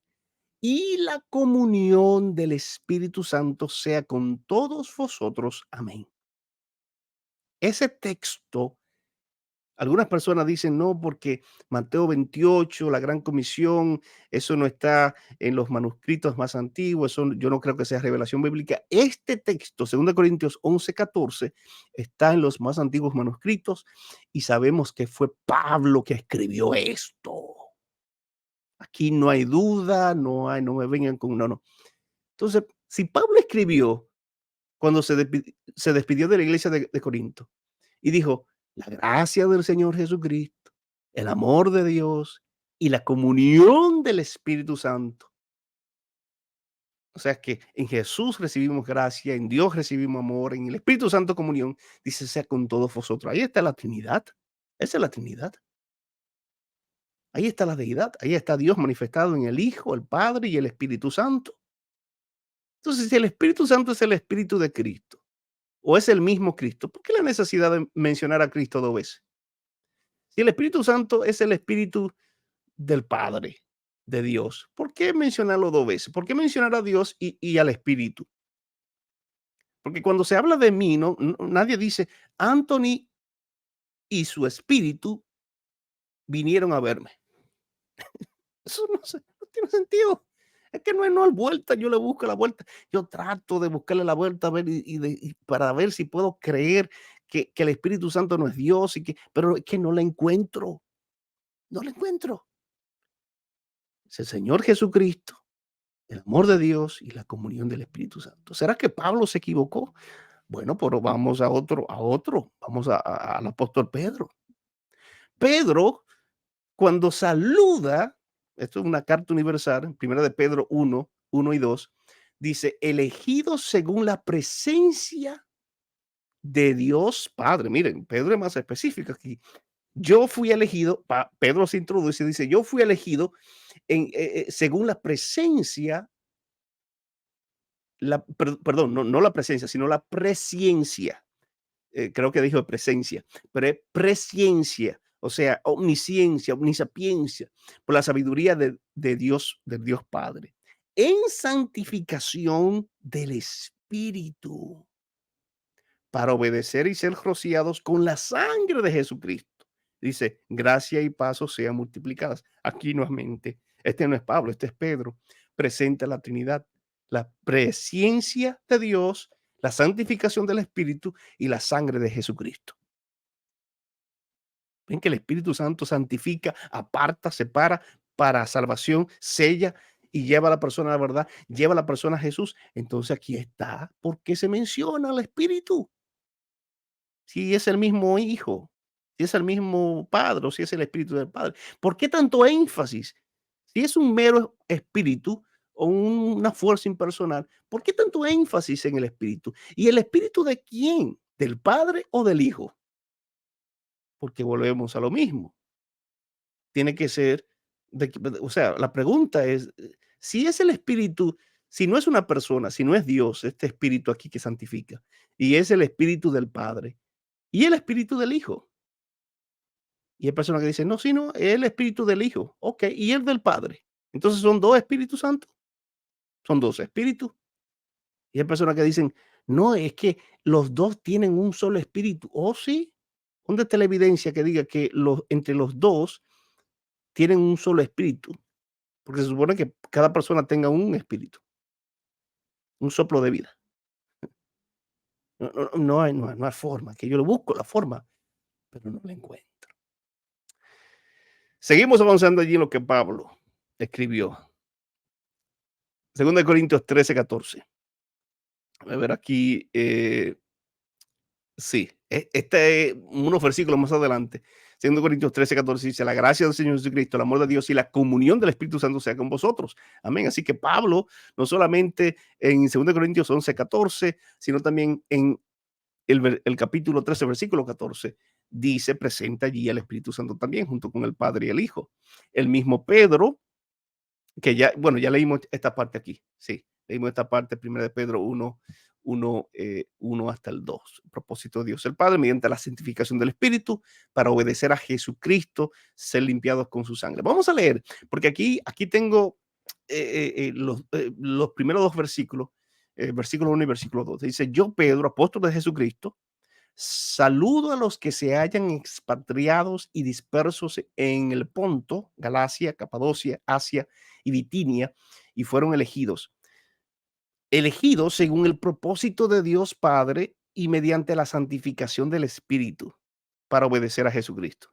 y la comunión del Espíritu Santo sea con todos vosotros. Amén. Ese texto, algunas personas dicen no, porque Mateo 28, la gran comisión, eso no está en los manuscritos más antiguos, eso yo no creo que sea revelación bíblica. Este texto, 2 Corintios 11:14, está en los más antiguos manuscritos y sabemos que fue Pablo que escribió esto. Aquí no hay duda, no me vengan con no, no. Entonces, si Pablo escribió cuando se despidió de la iglesia de Corinto y dijo, la gracia del Señor Jesucristo, el amor de Dios y la comunión del Espíritu Santo. O sea que en Jesús recibimos gracia, en Dios recibimos amor, en el Espíritu Santo comunión, dice, sea con todos vosotros. Ahí está la Trinidad. Esa es la Trinidad. Ahí está la deidad. Ahí está Dios manifestado en el Hijo, el Padre y el Espíritu Santo. Entonces, si el Espíritu Santo es el Espíritu de Cristo, o es el mismo Cristo, ¿por qué la necesidad de mencionar a Cristo dos veces? Si el Espíritu Santo es el Espíritu del Padre, de Dios, ¿por qué mencionarlo dos veces? ¿Por qué mencionar a Dios y al Espíritu? Porque cuando se habla de mí, nadie dice, Anthony y su espíritu vinieron a verme. Eso no tiene sentido. Es que no hay vuelta, yo le busco la vuelta. Yo trato de buscarle la vuelta a ver y para ver si puedo creer que el Espíritu Santo no es Dios, pero es que no la encuentro, no la encuentro. Es el Señor Jesucristo, el amor de Dios y la comunión del Espíritu Santo. ¿Será que Pablo se equivocó? Bueno, pero vamos vamos al apóstol Pedro. Pedro, cuando saluda, esto es una carta universal, primera de Pedro 1:1 y 2, dice, elegidos según la presencia de Dios Padre. Miren, Pedro es más específico aquí. Yo fui elegido, Pedro se introduce y dice, yo fui elegido según la presencia, perdón, no la presencia, sino la presciencia. Creo que dijo presencia, pero es presciencia, o sea, omnisciencia, omnisapiencia, por la sabiduría de Dios Padre, en santificación del Espíritu, para obedecer y ser rociados con la sangre de Jesucristo. Dice, gracia y paso sean multiplicadas. Aquí nuevamente, este no es Pablo, este es Pedro, presenta la Trinidad, la presciencia de Dios, la santificación del Espíritu y la sangre de Jesucristo. Ven que el Espíritu Santo santifica, aparta, separa para salvación, sella y lleva a la persona a la verdad, lleva a la persona a Jesús. Entonces aquí está, ¿por qué se menciona al Espíritu? Si es el mismo Hijo, si es el mismo Padre, o si es el Espíritu del Padre. ¿Por qué tanto énfasis? Si es un mero espíritu o una fuerza impersonal, ¿por qué tanto énfasis en el Espíritu? ¿Y el Espíritu de quién? ¿Del Padre o del Hijo? Porque volvemos a lo mismo. Tiene que ser, o sea, la pregunta es, si es el Espíritu, si no es una persona, si no es Dios, este Espíritu aquí que santifica, y es el Espíritu del Padre y el Espíritu del Hijo. Y hay personas que dicen, no, sí, no, es el Espíritu del Hijo, ok, y el del Padre. Entonces son dos Espíritus Santos, son dos espíritus. Y hay personas que dicen, no, es que los dos tienen un solo espíritu. Oh, sí. ¿Dónde está la evidencia que diga que entre los dos tienen un solo espíritu? Porque se supone que cada persona tenga un espíritu, un soplo de vida. No hay forma, que yo lo busco la forma, pero no la encuentro. Seguimos avanzando allí en lo que Pablo escribió. 2 Corintios 13, 14. A ver aquí, sí, este es unos versículos más adelante. 2 Corintios 13, 14 dice, la gracia del Señor Jesucristo, el amor de Dios y la comunión del Espíritu Santo sea con vosotros. Amén. Así que Pablo, no solamente en 2 Corintios 11, 14, sino también en el capítulo 13, versículo 14, dice, presenta allí al Espíritu Santo también, junto con el Padre y el Hijo. El mismo Pedro, que ya, bueno, ya leímos esta parte aquí, sí, leímos esta parte, 1 de Pedro 1 hasta el 2. Propósito de Dios el Padre, mediante la santificación del Espíritu, para obedecer a Jesucristo, ser limpiados con su sangre. Vamos a leer, porque aquí tengo los primeros dos versículos, versículo 1 y versículo 2. Dice, yo Pedro, apóstol de Jesucristo, saludo a los que se hayan expatriados y dispersos en el Ponto, Galacia, Capadocia, Asia y Bitinia, y fueron elegidos según el propósito de Dios Padre y mediante la santificación del Espíritu para obedecer a Jesucristo.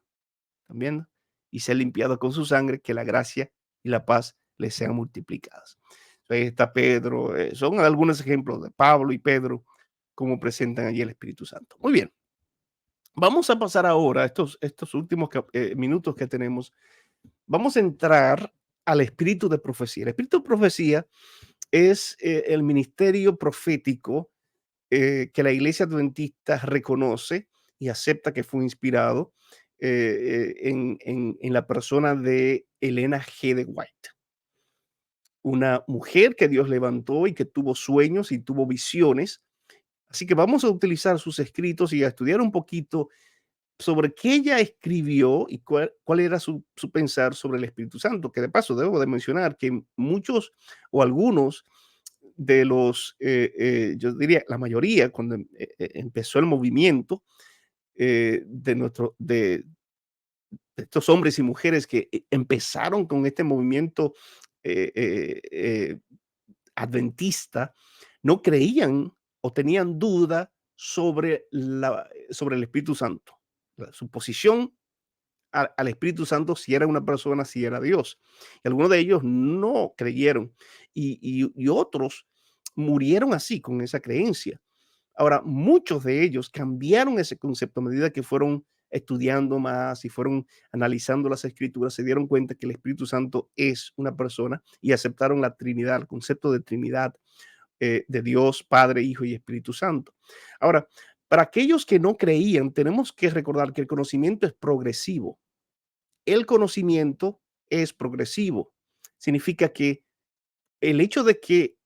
¿Están viendo? Y ser limpiados con su sangre, que la gracia y la paz les sean multiplicadas. Ahí está Pedro, son algunos ejemplos de Pablo y Pedro, como presentan allí el Espíritu Santo. Muy bien. Vamos a pasar ahora, estos últimos minutos que tenemos, vamos a entrar al espíritu de profecía. El espíritu de profecía es el ministerio profético que la iglesia adventista reconoce y acepta que fue inspirado en la persona de Elena G. de White, una mujer que Dios levantó y que tuvo sueños y tuvo visiones. Así que vamos a utilizar sus escritos y a estudiar un poquito sobre qué ella escribió y cuál era su pensar sobre el Espíritu Santo, que de paso debo de mencionar que muchos o algunos de los, yo diría la mayoría, cuando empezó el movimiento de estos hombres y mujeres que empezaron con este movimiento eh, eh, eh, adventista, no creían o tenían duda sobre el Espíritu Santo, su posición al Espíritu Santo, si era una persona, si era Dios. Y algunos de ellos no creyeron y otros murieron así, con esa creencia. Ahora, muchos de ellos cambiaron ese concepto a medida que fueron estudiando más y fueron analizando las escrituras, se dieron cuenta que el Espíritu Santo es una persona y aceptaron la Trinidad, el concepto de Trinidad de Dios, Padre, Hijo y Espíritu Santo. Ahora, Para aquellos que no creían, tenemos que recordar que el conocimiento es progresivo. El conocimiento es progresivo. Significa que el hecho de que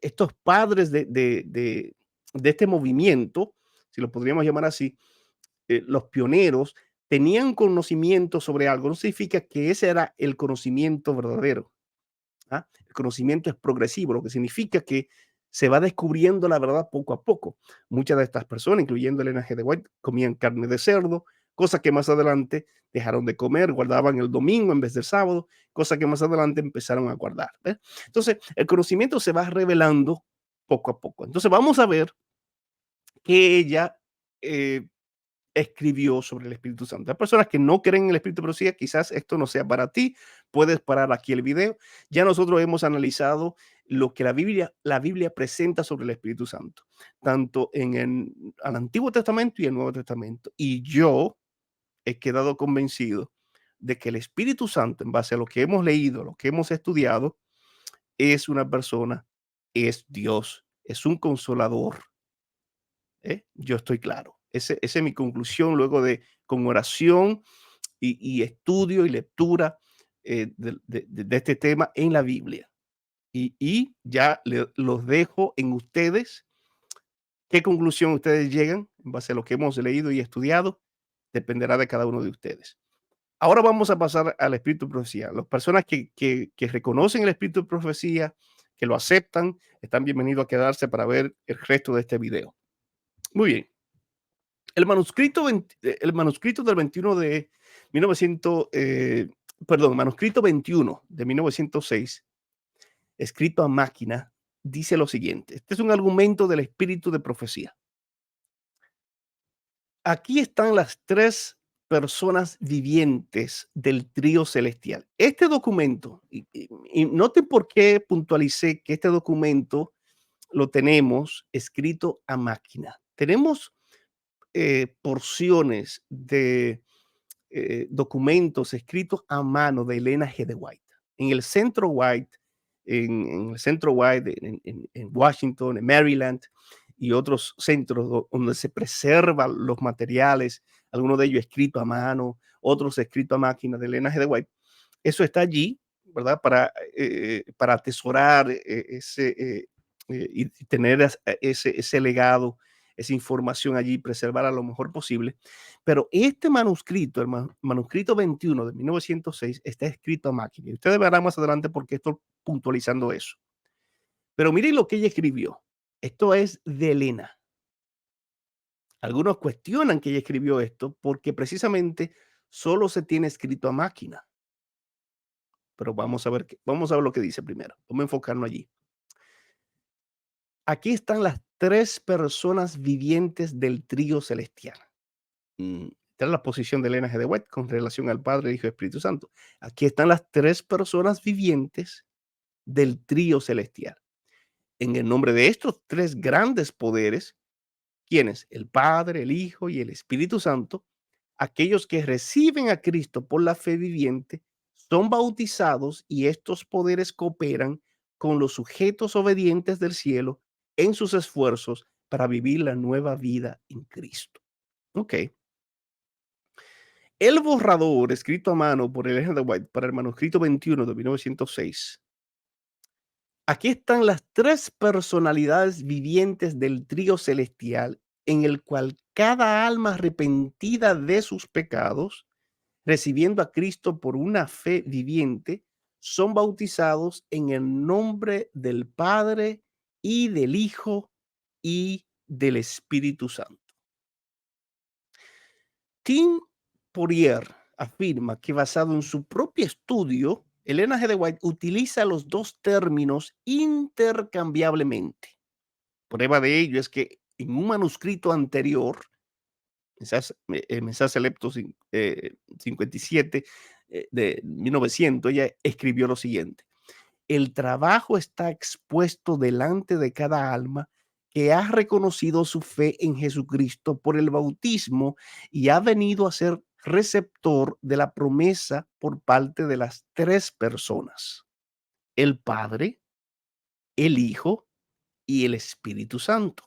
estos padres de este movimiento, si lo podríamos llamar así, los pioneros, tenían conocimiento sobre algo, no significa que ese era el conocimiento verdadero. ¿Ah? El conocimiento es progresivo, lo que significa que se va descubriendo la verdad poco a poco. Muchas de estas personas, incluyendo Elena G. de White, comían carne de cerdo, cosas que más adelante dejaron de comer, guardaban el domingo en vez del sábado, cosas que más adelante empezaron a guardar. ¿Ves? Entonces, el conocimiento se va revelando poco a poco. Entonces, vamos a ver que ella eh, escribió sobre el Espíritu Santo. Hay personas que no creen en el Espíritu de profecía, quizás esto no sea para ti, puedes parar aquí el video. Ya nosotros hemos analizado lo que la Biblia presenta sobre el Espíritu Santo, tanto en el al Antiguo Testamento y el Nuevo Testamento. Y yo he quedado convencido de que el Espíritu Santo, en base a lo que hemos leído, lo que hemos estudiado, es una persona, es Dios, es un consolador. Yo estoy claro. Esa es mi conclusión luego de con oración y estudio y lectura de este tema en la Biblia. Y ya los dejo en ustedes. ¿Qué conclusión ustedes llegan en base a lo que hemos leído y estudiado? Dependerá de cada uno de ustedes. Ahora vamos a pasar al espíritu de profecía. Las personas que reconocen el espíritu de profecía, que lo aceptan, están bienvenidos a quedarse para ver el resto de este video. Muy bien. El manuscrito del 21 de 1900, perdón, manuscrito 21 de 1906, escrito a máquina, dice lo siguiente. Este es un argumento del espíritu de profecía. Aquí están las tres personas vivientes del trío celestial. Este documento, y noten por qué puntualicé que este documento lo tenemos escrito a máquina. Tenemos porciones de documentos escritos a mano de Elena G. de White. En el centro White, en el centro White, en Washington, en Maryland y otros centros donde se preservan los materiales, algunos de ellos escritos a mano, otros escritos a máquina de Elena G. de White. Eso está allí, ¿verdad? Para atesorar y tener ese legado, esa información allí, preservar a lo mejor posible. Pero este manuscrito, el manuscrito 21 de 1906, está escrito a máquina. Y ustedes verán más adelante por qué estoy puntualizando eso. Pero miren lo que ella escribió. Esto es de Elena. Algunos cuestionan que ella escribió esto porque precisamente solo se tiene escrito a máquina. Pero vamos a ver lo que dice primero. Vamos a enfocarnos allí. Aquí están las tres personas vivientes del trío celestial. Esta es la posición de Elena G. de White con relación al Padre, Hijo y Espíritu Santo. Aquí están las tres personas vivientes del trío celestial. En el nombre de estos tres grandes poderes, ¿quiénes? El Padre, el Hijo y el Espíritu Santo, aquellos que reciben a Cristo por la fe viviente, son bautizados y estos poderes cooperan con los sujetos obedientes del cielo en sus esfuerzos para vivir la nueva vida en Cristo. Ok. El borrador escrito a mano por Elena de White para el manuscrito 21 de 1906. Aquí están las tres personalidades vivientes del trío celestial en el cual cada alma arrepentida de sus pecados, recibiendo a Cristo por una fe viviente, son bautizados en el nombre del Padre y del Hijo y del Espíritu Santo. Tim Poirier afirma que basado en su propio estudio, Elena G. de White utiliza los dos términos intercambiablemente. Prueba de ello es que en un manuscrito anterior, Mensaje Selecto 57 de 1900, ella escribió lo siguiente: el trabajo está expuesto delante de cada alma que ha reconocido su fe en Jesucristo por el bautismo y ha venido a ser receptor de la promesa por parte de las tres personas: el Padre, el Hijo y el Espíritu Santo.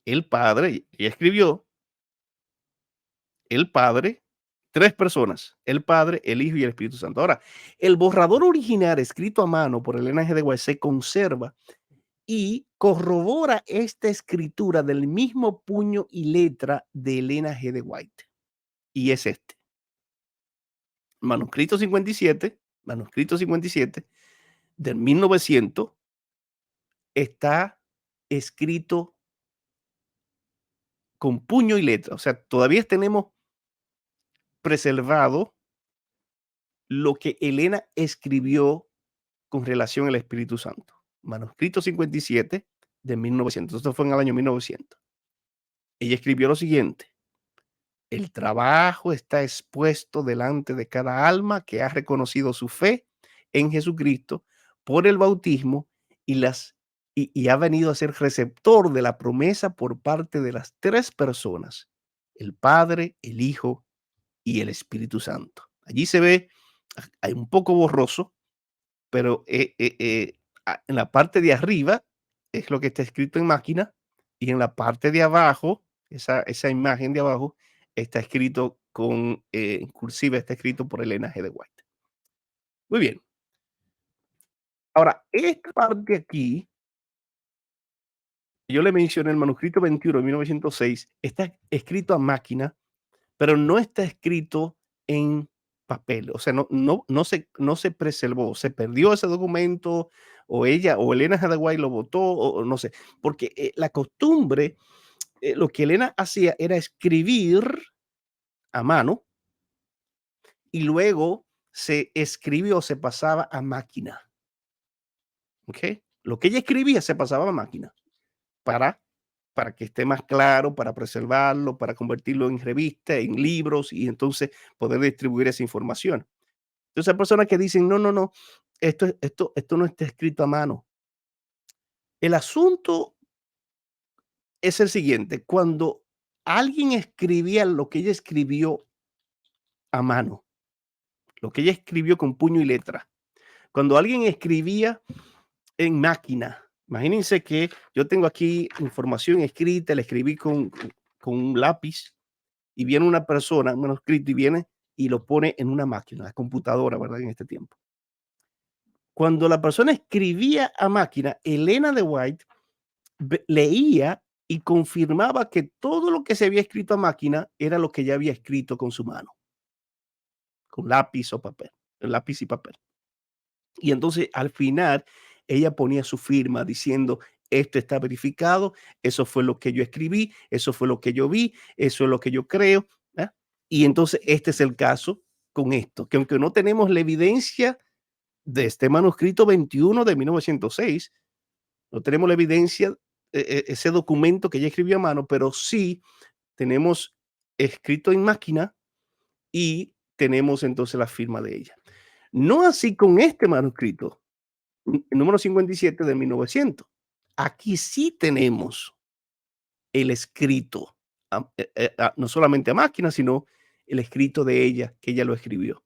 el Padre, y escribió el Padre, 3 personas, el Padre, el Hijo y el Espíritu Santo. Ahora, el borrador original escrito a mano por Elena G. de White se conserva y corrobora esta escritura del mismo puño y letra de Elena G. de White. Y es este, manuscrito 57 del 1900, está escrito con puño y letra. O sea, todavía tenemos preservado lo que Elena escribió con relación al Espíritu Santo. Manuscrito 57 de 1900. Esto fue en el año 1900. Ella escribió lo siguiente: el trabajo está expuesto delante de cada alma que ha reconocido su fe en Jesucristo por el bautismo y, y ha venido a ser receptor de la promesa por parte de las 3 personas, el Padre, el Hijo y el Espíritu Santo. Allí se ve, hay un poco borroso, pero en la parte de arriba es lo que está escrito en máquina, y en la parte de abajo, esa imagen de abajo, está escrito con en cursiva, está escrito por Elena G. de White. Muy bien. Ahora, esta parte aquí, yo le mencioné el manuscrito 21 de 1906, está escrito a máquina, pero no está escrito en papel. O sea, no se preservó, se perdió ese documento, o ella, o Elena Hathaway lo votó, o no sé, porque la costumbre, lo que Elena hacía era escribir a mano y luego se escribió, se pasaba a máquina. ¿Ok? Lo que ella escribía se pasaba a máquina para, para que esté más claro, para preservarlo, para convertirlo en revista, en libros, y entonces poder distribuir esa información. Entonces hay personas que dicen, no, no, no, esto no está escrito a mano. El asunto es el siguiente: cuando alguien escribía lo que ella escribió a mano, lo que ella escribió con puño y letra, cuando alguien escribía en máquina, imagínense que yo tengo aquí información escrita, la escribí con un lápiz, y viene una persona, un manuscrito, y viene y lo pone en una máquina, la computadora, ¿verdad? En este tiempo. Cuando la persona escribía a máquina, Elena de White leía y confirmaba que todo lo que se había escrito a máquina era lo que ella había escrito con su mano, con lápiz o papel, lápiz y papel. Y entonces al final ella ponía su firma diciendo, esto está verificado, eso fue lo que yo escribí, eso fue lo que yo vi, eso es lo que yo creo. ¿Eh? Y entonces este es el caso con esto, que aunque no tenemos la evidencia de este manuscrito 21 de 1906, no tenemos la evidencia, ese documento que ella escribió a mano, pero sí tenemos escrito en máquina y tenemos entonces la firma de ella. No así con este manuscrito, el número 57 de 1900. Aquí sí tenemos el escrito, no solamente a máquina, sino el escrito de ella, que ella lo escribió.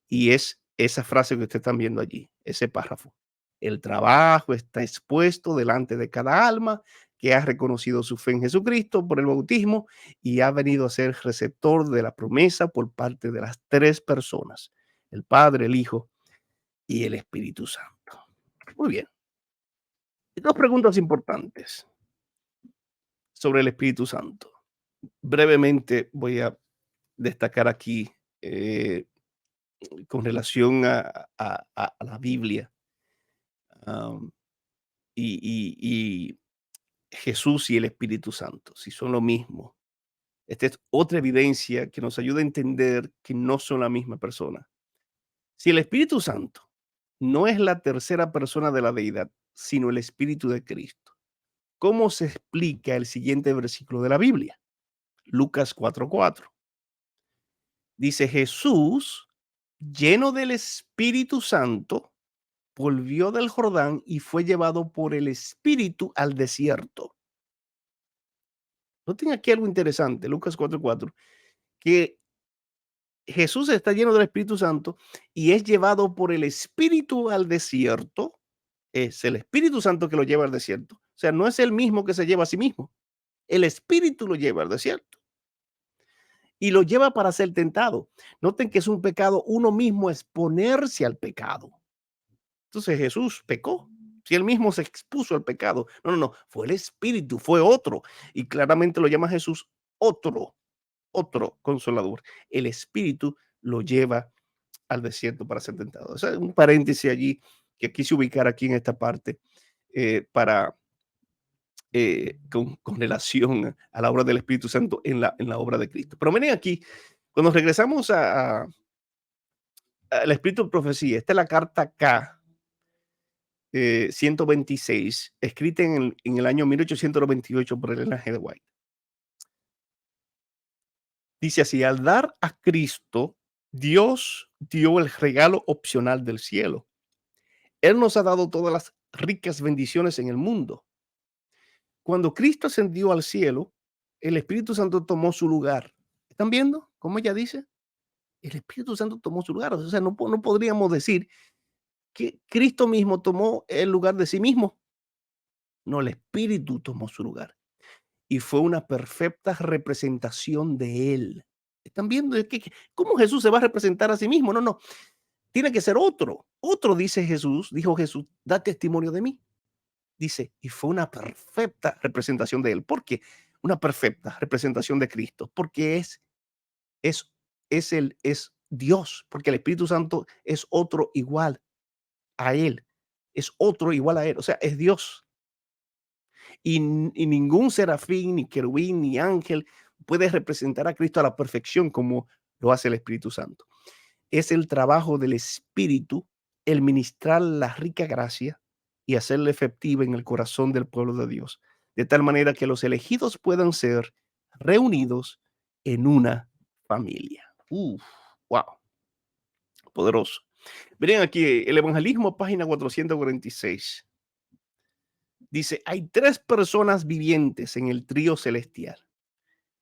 Y es esa frase que ustedes están viendo allí, ese párrafo. El trabajo está expuesto delante de cada alma que ha reconocido su fe en Jesucristo por el bautismo y ha venido a ser receptor de la promesa por parte de las 3 personas, el Padre, el Hijo y el Espíritu Santo. Muy bien. 2 preguntas importantes sobre el Espíritu Santo. Brevemente voy a destacar aquí con relación a la Biblia. um, y Jesús y el Espíritu Santo, si son lo mismo. Esta es otra evidencia que nos ayuda a entender que no son la misma persona. Si el Espíritu Santo no es la tercera persona de la deidad, sino el Espíritu de Cristo, ¿cómo se explica el siguiente versículo de la Biblia? Lucas 4:4. Dice: Jesús, lleno del Espíritu Santo, volvió del Jordán y fue llevado por el Espíritu al desierto. Noten aquí algo interesante, Lucas 4:4, que Jesús está lleno del Espíritu Santo y es llevado por el Espíritu al desierto. Es el Espíritu Santo que lo lleva al desierto. O sea, no es el mismo que se lleva a sí mismo. El Espíritu lo lleva al desierto y lo lleva para ser tentado. Noten que es un pecado uno mismo exponerse al pecado. Entonces Jesús pecó. Si él mismo se expuso al pecado. No, no, no. Fue el Espíritu, fue otro. Y claramente lo llama Jesús otro consolador. El Espíritu lo lleva al desierto para ser tentado. O sea, un paréntesis allí que quise ubicar aquí en esta parte para con relación a la obra del Espíritu Santo en la obra de Cristo. Pero miren aquí, cuando regresamos al Espíritu de Profecía, esta es la carta K 126, escrita en el año 1898 por Elena G. de White. Dice así: al dar a Cristo, Dios dio el regalo opcional del cielo. Él nos ha dado todas las ricas bendiciones en el mundo. Cuando Cristo ascendió al cielo, el Espíritu Santo tomó su lugar. ¿Están viendo cómo ella dice? El Espíritu Santo tomó su lugar. O sea, no podríamos decir que Cristo mismo tomó el lugar de sí mismo. No, el Espíritu tomó su lugar. Y fue una perfecta representación de Él. ¿Están viendo? ¿Cómo Jesús se va a representar a sí mismo? No, no. Tiene que ser otro. Otro, dice Jesús, dijo Jesús, da testimonio de mí. Dice, y fue una perfecta representación de Él. ¿Por qué? Una perfecta representación de Cristo. Porque es, es Dios. Porque el Espíritu Santo es otro igual a Él. Es otro igual a Él. O sea, es Dios. Y ningún serafín, ni querubín, ni ángel puede representar a Cristo a la perfección como lo hace el Espíritu Santo. Es el trabajo del Espíritu el ministrar la rica gracia y hacerla efectiva en el corazón del pueblo de Dios, de tal manera que los elegidos puedan ser reunidos en una familia. Uf, wow, poderoso. Miren aquí, el Evangelismo, página 446. Dice, hay tres personas vivientes en el trío celestial.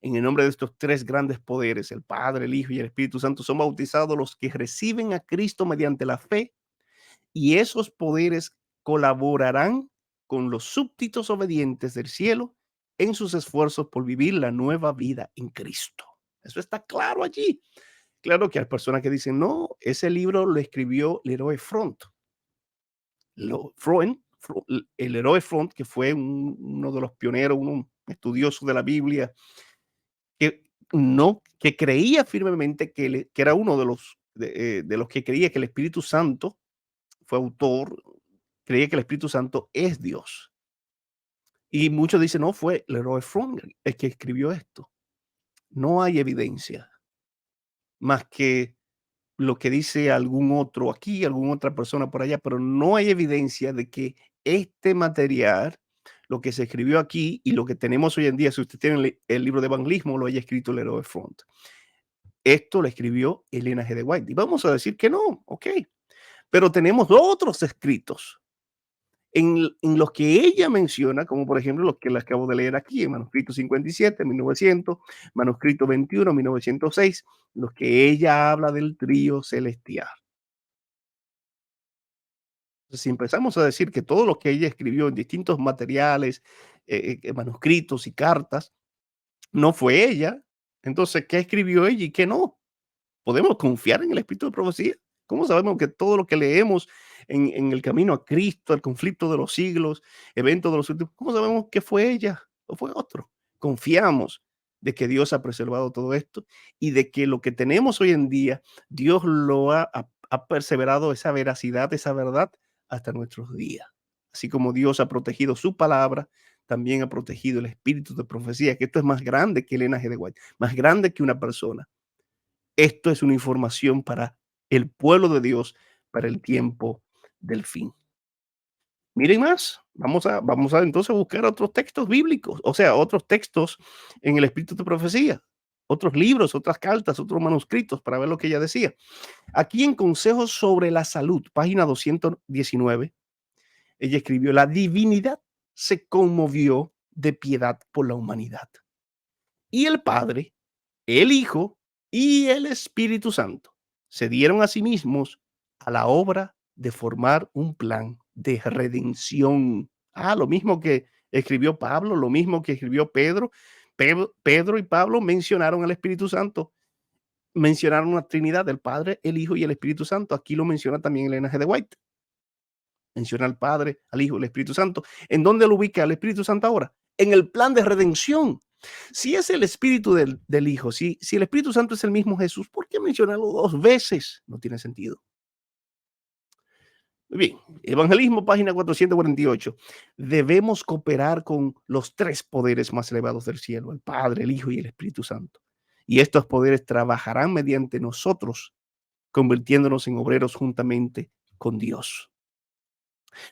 En el nombre de estos tres grandes poderes, el Padre, el Hijo y el Espíritu Santo, son bautizados los que reciben a Cristo mediante la fe, y esos poderes colaborarán con los súbditos obedientes del cielo en sus esfuerzos por vivir la nueva vida en Cristo. Eso está claro allí. Claro que hay personas que dicen, no, ese libro lo escribió Leroy Front. El héroe Front, que fue uno de los pioneros, un estudioso de la Biblia, que, no, que creía firmemente que era uno de los que creía que el Espíritu Santo fue autor, creía que el Espíritu Santo es Dios. Y muchos dicen, no, fue Leroy Front el que escribió esto. No hay evidencia más que lo que dice algún otro aquí, alguna otra persona por allá, pero no hay evidencia de que este material, lo que se escribió aquí y lo que tenemos hoy en día, si usted tiene el libro de evangelismo, lo haya escrito Leroy Front. Esto lo escribió Elena G. de White. Y vamos a decir que no, ok. Pero tenemos otros escritos en los que ella menciona, como por ejemplo los que les acabo de leer aquí, en manuscrito 57, 1900, manuscrito 21, 1906, los que ella habla del trío celestial. Entonces, si empezamos a decir que todo lo que ella escribió en distintos materiales, manuscritos y cartas, no fue ella, entonces, ¿qué escribió ella y qué no? ¿Podemos confiar en el espíritu de profecía? ¿Cómo sabemos que todo lo que leemos en el camino a Cristo, el conflicto de los siglos, eventos de los últimos, cómo sabemos que fue ella o fue otro? Confiamos de que Dios ha preservado todo esto y de que lo que tenemos hoy en día, Dios lo ha perseverado esa veracidad, esa verdad hasta nuestros días. Así como Dios ha protegido su palabra, también ha protegido el espíritu de profecía, que esto es más grande que el linaje de White, más grande que una persona. Esto es una información para el pueblo de Dios, para el tiempo del fin. Miren más, vamos a entonces buscar otros textos bíblicos, o sea, otros textos en el espíritu de profecía, otros libros, otras cartas, otros manuscritos para ver lo que ella decía. Aquí en Consejos sobre la Salud, página 219, ella escribió, la divinidad se conmovió de piedad por la humanidad. Y el Padre, el Hijo y el Espíritu Santo se dieron a sí mismos a la obra de formar un plan de redención. Lo mismo que Escribió Pablo, lo mismo que escribió Pedro. Pedro y Pablo mencionaron al Espíritu Santo, mencionaron una Trinidad, el Padre, el Hijo y el Espíritu Santo. Aquí lo menciona también Elena G. de White. Menciona al Padre, al Hijo, al Espíritu Santo. ¿En dónde lo ubica el Espíritu Santo ahora? En el plan de redención. Si es el Espíritu del Hijo, si el Espíritu Santo es el mismo Jesús, ¿por qué mencionarlo dos veces? No tiene sentido. Muy bien, Evangelismo, página 448. Debemos cooperar con los tres poderes más elevados del cielo, el Padre, el Hijo y el Espíritu Santo. Y estos poderes trabajarán mediante nosotros, convirtiéndonos en obreros juntamente con Dios.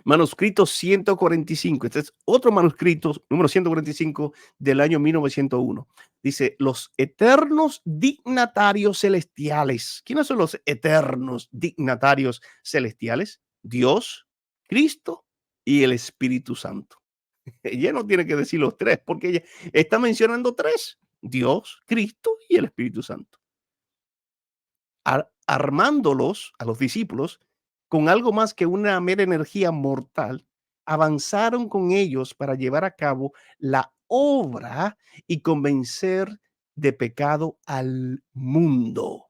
Manuscrito 145. Este es otro manuscrito, número 145 del año 1901. Dice, los eternos dignatarios celestiales. ¿Quiénes son los eternos dignatarios celestiales? Dios, Cristo y el Espíritu Santo. Ella no tiene que decir los tres, porque ella está mencionando tres: Dios, Cristo y el Espíritu Santo. Armándolos a los discípulos con algo más que una mera energía mortal, avanzaron con ellos para llevar a cabo la obra y convencer de pecado al mundo.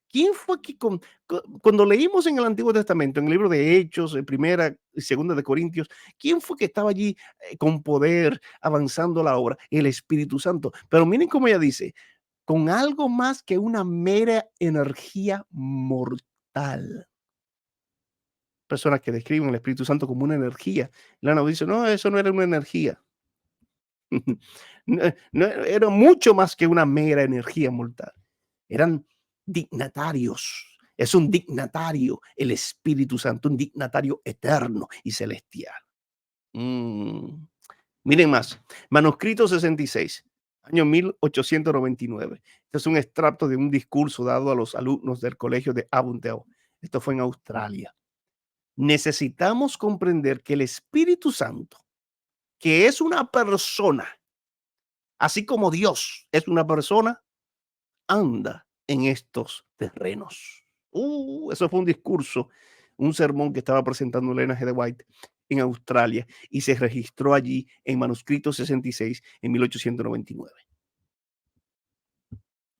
¿Quién fue que cuando leímos en el Antiguo Testamento, en el libro de Hechos, en primera y segunda de Corintios, quién fue que estaba allí con poder avanzando la obra? El Espíritu Santo. Pero miren cómo ella dice, con algo más que una mera energía mortal. Personas que describen el Espíritu Santo como una energía. Lana dice, no, eso no era una energía. No, era mucho más que una mera energía mortal. Eran dignatarios. Es un dignatario, el Espíritu Santo, un dignatario eterno y celestial. Miren más, manuscrito 66, año 1899. Este es un extracto de un discurso dado a los alumnos del colegio de Avondale. Esto fue en Australia. Necesitamos comprender que el Espíritu Santo, que es una persona, así como Dios es una persona, anda en estos terrenos. Eso fue un discurso, un sermón que estaba presentando Elena G. de White en Australia y se registró allí en manuscrito 66 en 1899.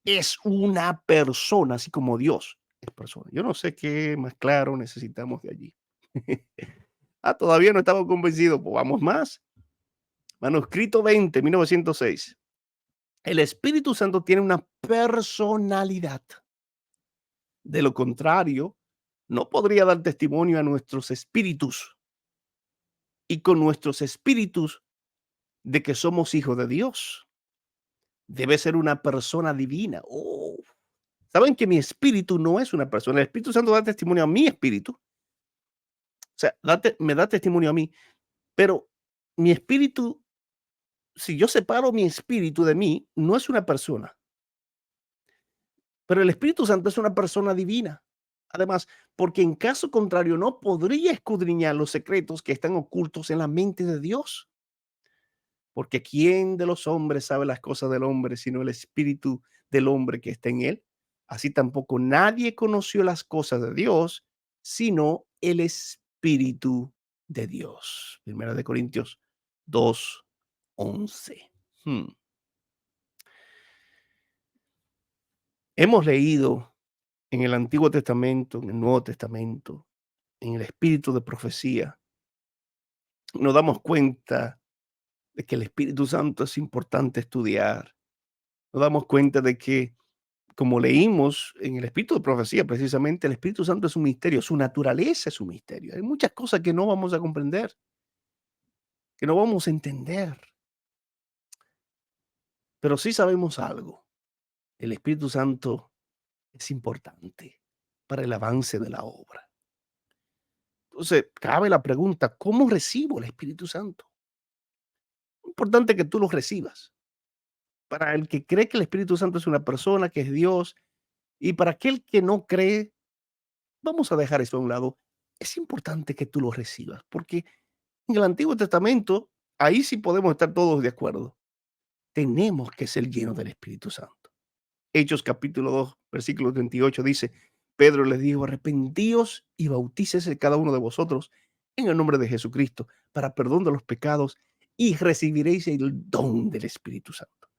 Es una persona, así como Dios es persona. Yo no sé qué más claro necesitamos de allí. Todavía no estaba convencido, pues vamos más. Manuscrito 20, 1906. El Espíritu Santo tiene una personalidad. De lo contrario, no podría dar testimonio a nuestros espíritus y con nuestros espíritus de que somos hijos de Dios. Debe ser una persona divina. Saben que mi espíritu no es una persona. El Espíritu Santo da testimonio a mi espíritu. O sea, me da testimonio a mí, pero mi espíritu, si yo separo mi espíritu de mí, no es una persona. Pero el Espíritu Santo es una persona divina. Además, porque en caso contrario no podría escudriñar los secretos que están ocultos en la mente de Dios. Porque ¿quién de los hombres sabe las cosas del hombre sino el espíritu del hombre que está en él? Así tampoco nadie conoció las cosas de Dios sino el espíritu de Dios. Primera de Corintios 2:11. Hemos leído en el Antiguo Testamento, en el Nuevo Testamento, en el espíritu de profecía, nos damos cuenta de que el Espíritu Santo es importante estudiar. Nos damos cuenta de que, como leímos en el espíritu de profecía, precisamente el Espíritu Santo es un misterio, su naturaleza es un misterio. Hay muchas cosas que no vamos a comprender, que no vamos a entender, pero sí sabemos algo. El Espíritu Santo es importante para el avance de la obra. Entonces, cabe la pregunta, ¿cómo recibo el Espíritu Santo? Es importante que tú lo recibas. Para el que cree que el Espíritu Santo es una persona, que es Dios, y para aquel que no cree, vamos a dejar eso a un lado. Es importante que tú lo recibas, porque en el Antiguo Testamento, ahí sí podemos estar todos de acuerdo. Tenemos que ser llenos del Espíritu Santo. Hechos capítulo 2, versículo 38 dice, Pedro les dijo, arrepentíos y bautícese cada uno de vosotros en el nombre de Jesucristo para perdón de los pecados y recibiréis el don del Espíritu Santo.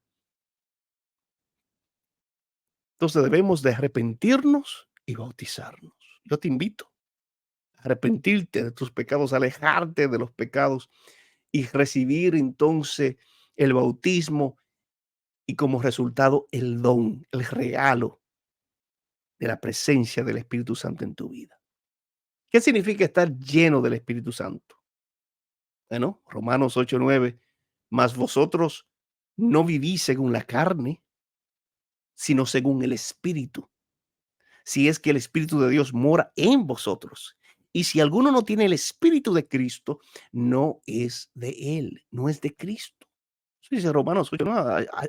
Entonces debemos de arrepentirnos y bautizarnos. Yo te invito a arrepentirte de tus pecados, alejarte de los pecados y recibir entonces el bautismo y como resultado el don, el regalo de la presencia del Espíritu Santo en tu vida. ¿Qué significa estar lleno del Espíritu Santo? Bueno, Romanos 8:9, mas vosotros no vivís según la carne, sino según el Espíritu, si es que el Espíritu de Dios mora en vosotros. Y si alguno no tiene el Espíritu de Cristo, no es de él, no es de Cristo. Eso dice Romanos 8, ¿no?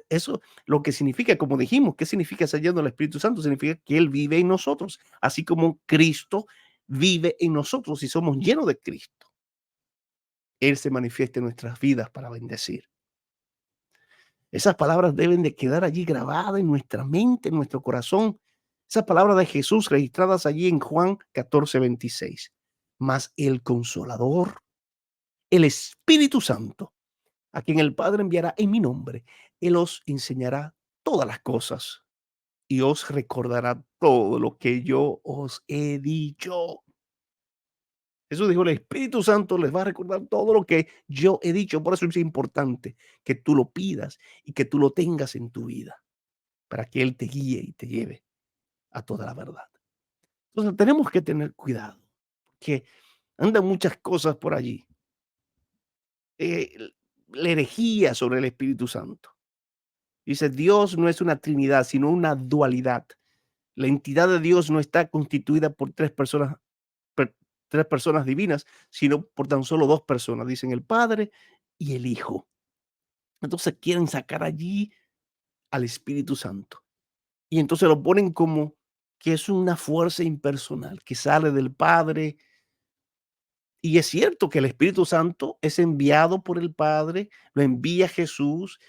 Eso lo que significa, como dijimos, ¿qué significa ser lleno del Espíritu Santo? Significa que Él vive en nosotros, así como Cristo vive en nosotros y somos llenos de Cristo. Él se manifiesta en nuestras vidas para bendecir. Esas palabras deben de quedar allí grabadas en nuestra mente, en nuestro corazón. Esas palabras de Jesús registradas allí en Juan 14:26. Mas el Consolador, el Espíritu Santo, a quien el Padre enviará en mi nombre, Él os enseñará todas las cosas y os recordará todo lo que yo os he dicho. Jesús dijo, el Espíritu Santo les va a recordar todo lo que yo he dicho. Por eso es importante que tú lo pidas y que tú lo tengas en tu vida, para que Él te guíe y te lleve a toda la verdad. Entonces tenemos que tener cuidado, que andan muchas cosas por allí. La herejía sobre el Espíritu Santo. Dice, Dios no es una trinidad, sino una dualidad. La entidad de Dios no está constituida por per- tres personas divinas, sino por tan solo dos personas, dicen el Padre y el Hijo. Entonces quieren sacar allí al Espíritu Santo. Y entonces lo ponen como que es una fuerza impersonal que sale del Padre. Y es cierto que el Espíritu Santo es enviado por el Padre, lo envía Jesús,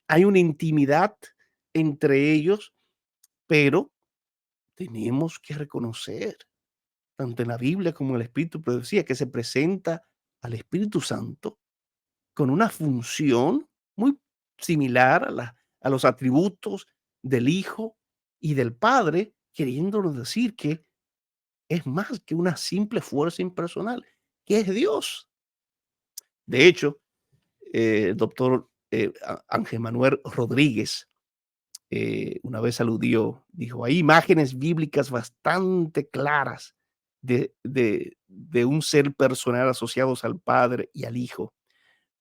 hay una intimidad entre ellos, pero tenemos que reconocer, tanto en la Biblia como en el Espíritu, pero decía que se presenta al Espíritu Santo con una función muy similar a los atributos del Hijo y del Padre, queriéndonos decir que es más que una simple fuerza impersonal, que es Dios. De hecho, el doctor Ángel Manuel Rodríguez una vez aludió, dijo, hay imágenes bíblicas bastante claras de un ser personal asociados al Padre y al Hijo,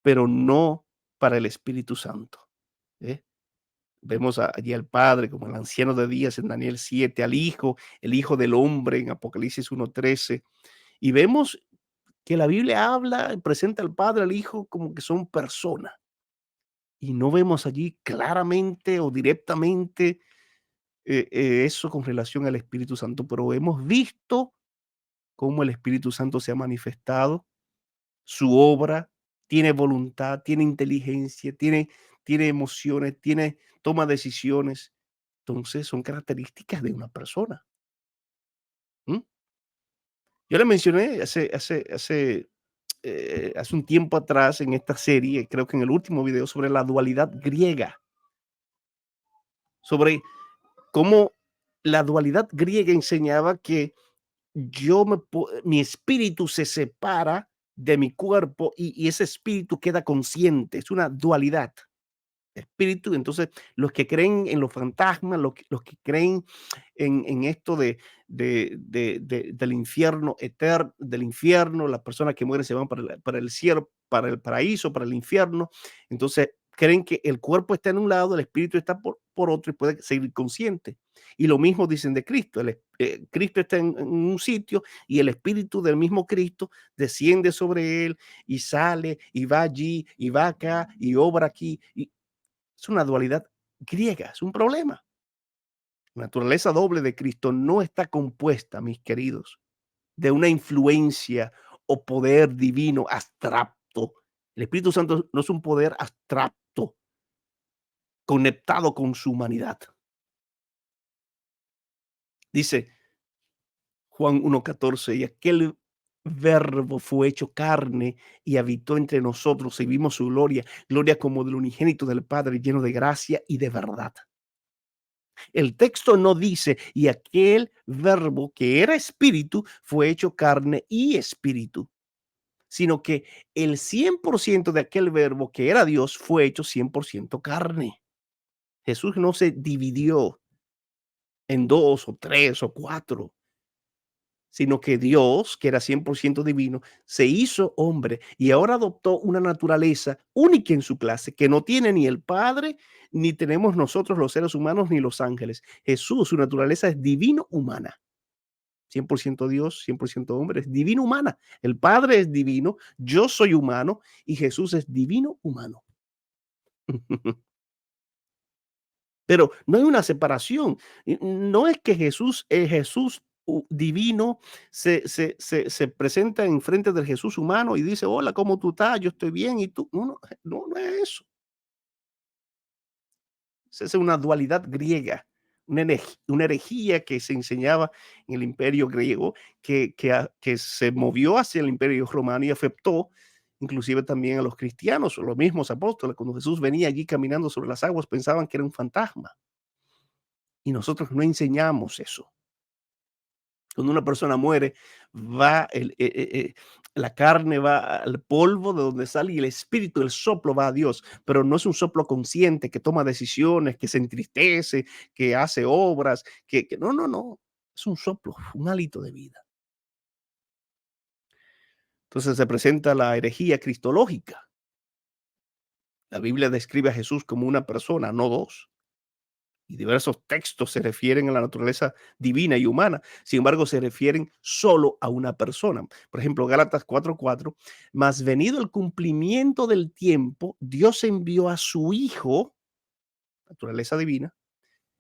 pero no para el Espíritu Santo. ¿Eh? Vemos allí al Padre como el anciano de días en Daniel 7, al Hijo, el Hijo del Hombre en Apocalipsis 1:13, y vemos que la Biblia habla y presenta al Padre, al Hijo como que son personas, y no vemos allí claramente o directamente eso con relación al Espíritu Santo, pero hemos visto cómo el Espíritu Santo se ha manifestado, su obra, tiene voluntad, tiene inteligencia, tiene emociones, toma decisiones. Entonces son características de una persona. ¿M? Yo le mencioné hace un tiempo atrás en esta serie, creo que en el último video, sobre la dualidad griega, sobre cómo la dualidad griega enseñaba que mi espíritu se separa de mi cuerpo y ese espíritu queda consciente, es una dualidad. Espíritu, entonces los que creen en los fantasmas, los que creen en esto del infierno eterno, del infierno, las personas que mueren se van para el cielo, para el paraíso, para el infierno, entonces creen que el cuerpo está en un lado, el espíritu está por otro y puede seguir consciente. Y lo mismo dicen de Cristo, Cristo está en un sitio y el espíritu del mismo Cristo desciende sobre él y sale y va allí y va acá y obra aquí. Es una dualidad griega, es un problema. La naturaleza doble de Cristo no está compuesta, mis queridos, de una influencia o poder divino abstracto. El Espíritu Santo no es un poder abstracto conectado con su humanidad. Dice Juan 1:14, y aquel Verbo fue hecho carne y habitó entre nosotros y vimos su gloria, gloria como del unigénito del Padre, lleno de gracia y de verdad. El texto no dice, y aquel verbo que era espíritu fue hecho carne y espíritu, sino que el 100% de aquel verbo que era Dios fue hecho 100% carne. Jesús no se dividió en dos o tres o cuatro, sino que Dios, que era 100% divino, se hizo hombre y ahora adoptó una naturaleza única en su clase que no tiene ni el Padre, ni tenemos nosotros los seres humanos, ni los ángeles. Jesús, su naturaleza es divino humana. 100% Dios, 100% hombre, es divino humana. El Padre es divino, yo soy humano y Jesús es divino humano. Pero no hay una separación. No es que Jesús, Jesús divino, se presenta en frente del Jesús humano y dice, hola, ¿cómo tú estás? Yo estoy bien y tú. No, no, no, no es eso. Es una dualidad griega, una herejía que se enseñaba en el imperio griego, que se movió hacia el imperio romano y afectó inclusive también a los cristianos, o los mismos apóstoles. Cuando Jesús venía allí caminando sobre las aguas, pensaban que era un fantasma. Y nosotros no enseñamos eso. Cuando una persona muere, va la carne va al polvo de donde sale y el espíritu, el soplo va a Dios, pero no es un soplo consciente que toma decisiones, que se entristece, que hace obras, no, no, no, es un soplo, un hálito de vida. Entonces se presenta la herejía cristológica. La Biblia describe a Jesús como una persona, no dos. Y diversos textos se refieren a la naturaleza divina y humana, sin embargo, se refieren solo a una persona. Por ejemplo, Gálatas 4:4, mas venido el cumplimiento del tiempo, Dios envió a su Hijo, naturaleza divina,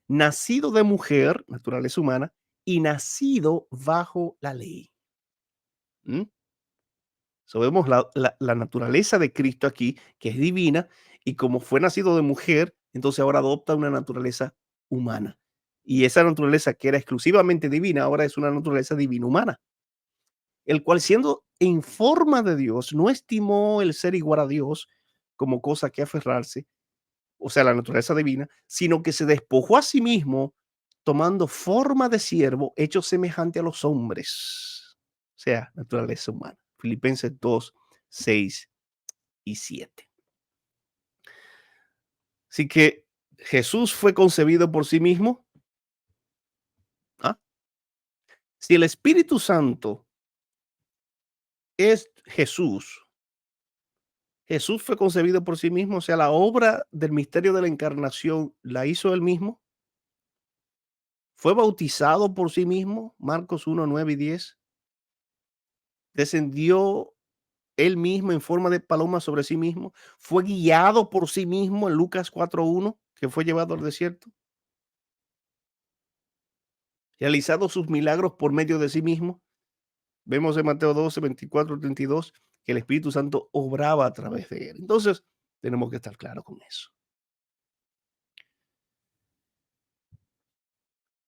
nacido de mujer, naturaleza humana, y nacido bajo la ley. ¿Mm? So, vemos la naturaleza de Cristo aquí, que es divina, y como fue nacido de mujer, entonces ahora adopta una naturaleza humana. Y esa naturaleza que era exclusivamente divina, ahora es una naturaleza divina humana, el cual siendo en forma de Dios, no estimó el ser igual a Dios como cosa que aferrarse, o sea, la naturaleza divina, sino que se despojó a sí mismo, tomando forma de siervo, hecho semejante a los hombres, o sea, naturaleza humana. Filipenses 2:6 y 7. Así que Jesús fue concebido por sí mismo. ¿Ah? Si el Espíritu Santo es Jesús, Jesús fue concebido por sí mismo, o sea, la obra del misterio de la encarnación la hizo él mismo, fue bautizado por sí mismo, Marcos 1:9 y 10, descendió él mismo en forma de paloma sobre sí mismo, fue guiado por sí mismo en Lucas 4:1, que fue llevado al desierto, realizado sus milagros por medio de sí mismo. Vemos en Mateo 12:24-32 que el Espíritu Santo obraba a través de él. Entonces, tenemos que estar claros con eso.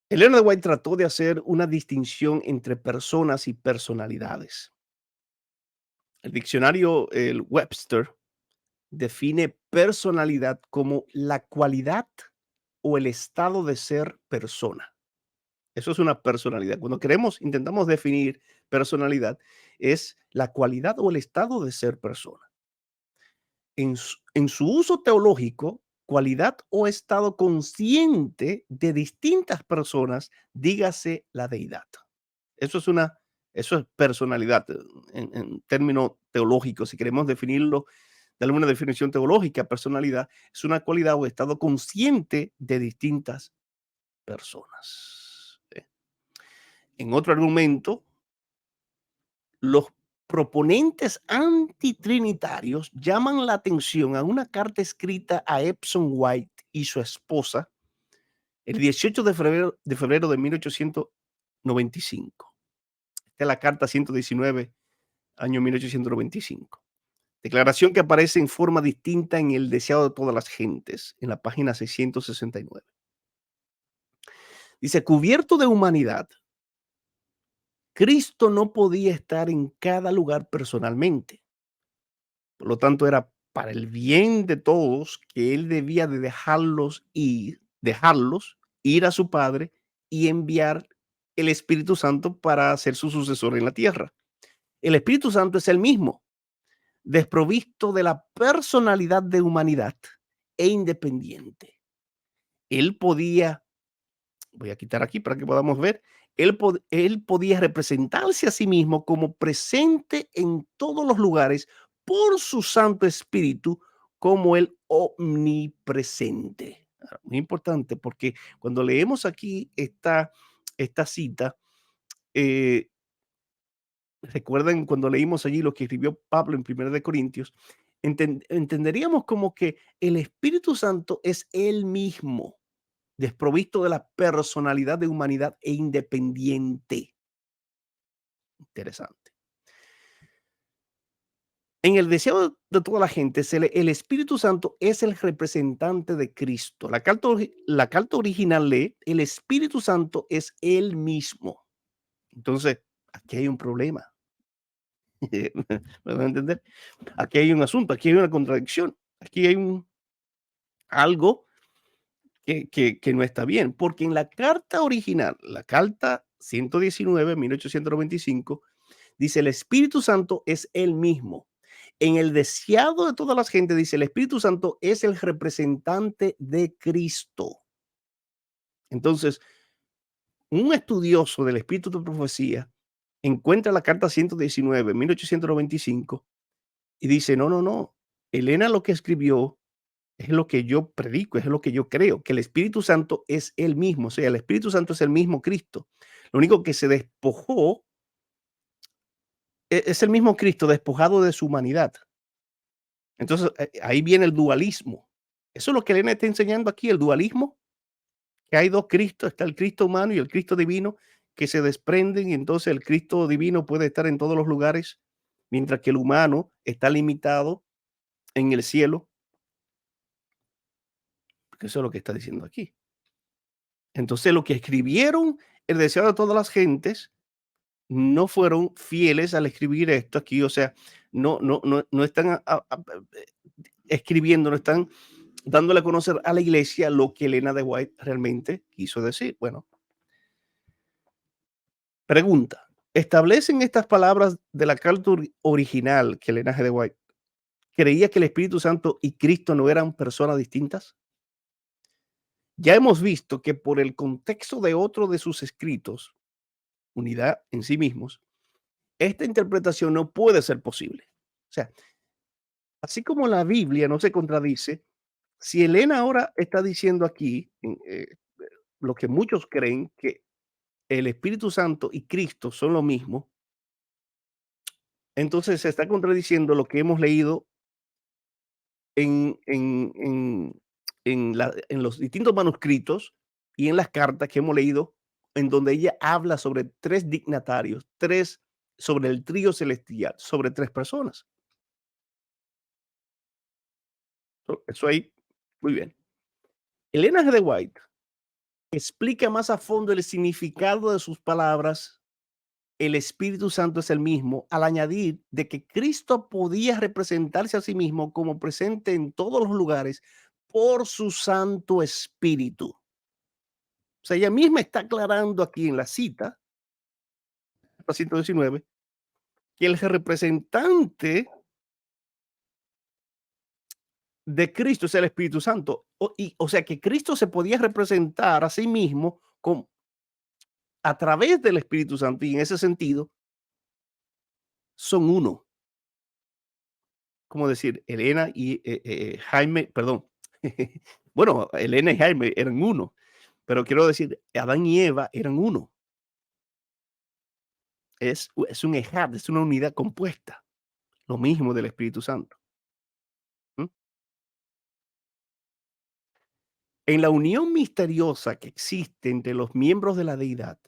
Elena de White trató de hacer una distinción entre personas y personalidades. El diccionario, el Webster, define personalidad como la cualidad o el estado de ser persona. Eso es una personalidad. Cuando intentamos definir personalidad, es la cualidad o el estado de ser persona. En su uso teológico, cualidad o estado consciente de distintas personas, dígase la deidad. Eso es una eso es personalidad, en términos teológicos, si queremos definirlo, darle una definición teológica, personalidad es una cualidad o estado consciente de distintas personas. En otro argumento, los proponentes antitrinitarios llaman la atención a una carta escrita a Epsom White y su esposa el 18 de febrero de 1895. Esta es la carta 119, año 1895. Declaración que aparece en forma distinta en El deseado de todas las gentes, en la página 669. Dice, cubierto de humanidad, Cristo no podía estar en cada lugar personalmente. Por lo tanto, era para el bien de todos que él debía de dejarlos ir a su Padre y enviar el Espíritu Santo para ser su sucesor en la tierra. El Espíritu Santo es el mismo, desprovisto de la personalidad de humanidad e independiente. Él podía, voy a quitar aquí para que podamos ver, él podía representarse a sí mismo como presente en todos los lugares por su Santo Espíritu como el omnipresente. Muy importante porque cuando leemos aquí esta cita, eh, recuerden cuando leímos allí lo que escribió Pablo en Primera de Corintios, entenderíamos como que el Espíritu Santo es él mismo, desprovisto de la personalidad de humanidad e independiente. Interesante. En el deseo de toda la gente, el Espíritu Santo es el representante de Cristo. La carta original lee, el Espíritu Santo es él mismo. Entonces, aquí hay un problema. ¿Me van a entender? Aquí hay un asunto, aquí hay una contradicción, aquí hay algo que no está bien, porque en la carta original, la carta 119, 1895, dice: "El Espíritu Santo es el mismo". En el deseado de todas las gentes dice: "El Espíritu Santo es el representante de Cristo". Entonces, un estudioso del espíritu de profecía encuentra la carta 119, 1895, y dice: "No, no, no. Elena lo que escribió es lo que yo predico, es lo que yo creo, que el Espíritu Santo es el mismo, o sea, el Espíritu Santo es el mismo Cristo. Lo único que se despojó es el mismo Cristo despojado de su humanidad". Entonces, ahí viene el dualismo. Eso es lo que Elena está enseñando aquí, el dualismo, que hay dos Cristos, está el Cristo humano y el Cristo divino, que se desprenden, y entonces el Cristo divino puede estar en todos los lugares, mientras que el humano está limitado en el cielo, porque eso es lo que está diciendo aquí. Entonces, lo que escribieron el deseo de todas las gentes no fueron fieles al escribir esto aquí, o sea, no están escribiendo, no están dándole a conocer a la iglesia lo que Elena de White realmente quiso decir. Bueno, pregunta, ¿establecen estas palabras de la carta original que Elena G. de White creía que el Espíritu Santo y Cristo no eran personas distintas? Ya hemos visto que por el contexto de otro de sus escritos, Unidad en sí mismos, esta interpretación no puede ser posible. O sea, así como la Biblia no se contradice, si Elena ahora está diciendo aquí lo que muchos creen, que el Espíritu Santo y Cristo son lo mismo, entonces se está contradiciendo lo que hemos leído en, en, en, en los distintos manuscritos y en las cartas que hemos leído, en donde ella habla sobre tres dignatarios, sobre el trío celestial, sobre tres personas. Eso ahí, muy bien. Elena G. de White explica más a fondo el significado de sus palabras: "El Espíritu Santo es el mismo", al añadir de que Cristo podía representarse a sí mismo como presente en todos los lugares por su Santo Espíritu. O sea, ella misma está aclarando aquí en la cita, la 119, que el representante de Cristo es el Espíritu Santo. O sea, que Cristo se podía representar a sí mismo a través del Espíritu Santo, y en ese sentido son uno. Como decir, Elena y Jaime, perdón. Bueno, Elena y Jaime eran uno, pero quiero decir, Adán y Eva eran uno. Es un ejad, es una unidad compuesta, lo mismo del Espíritu Santo. ¿Mm? En la unión misteriosa que existe entre los miembros de la deidad,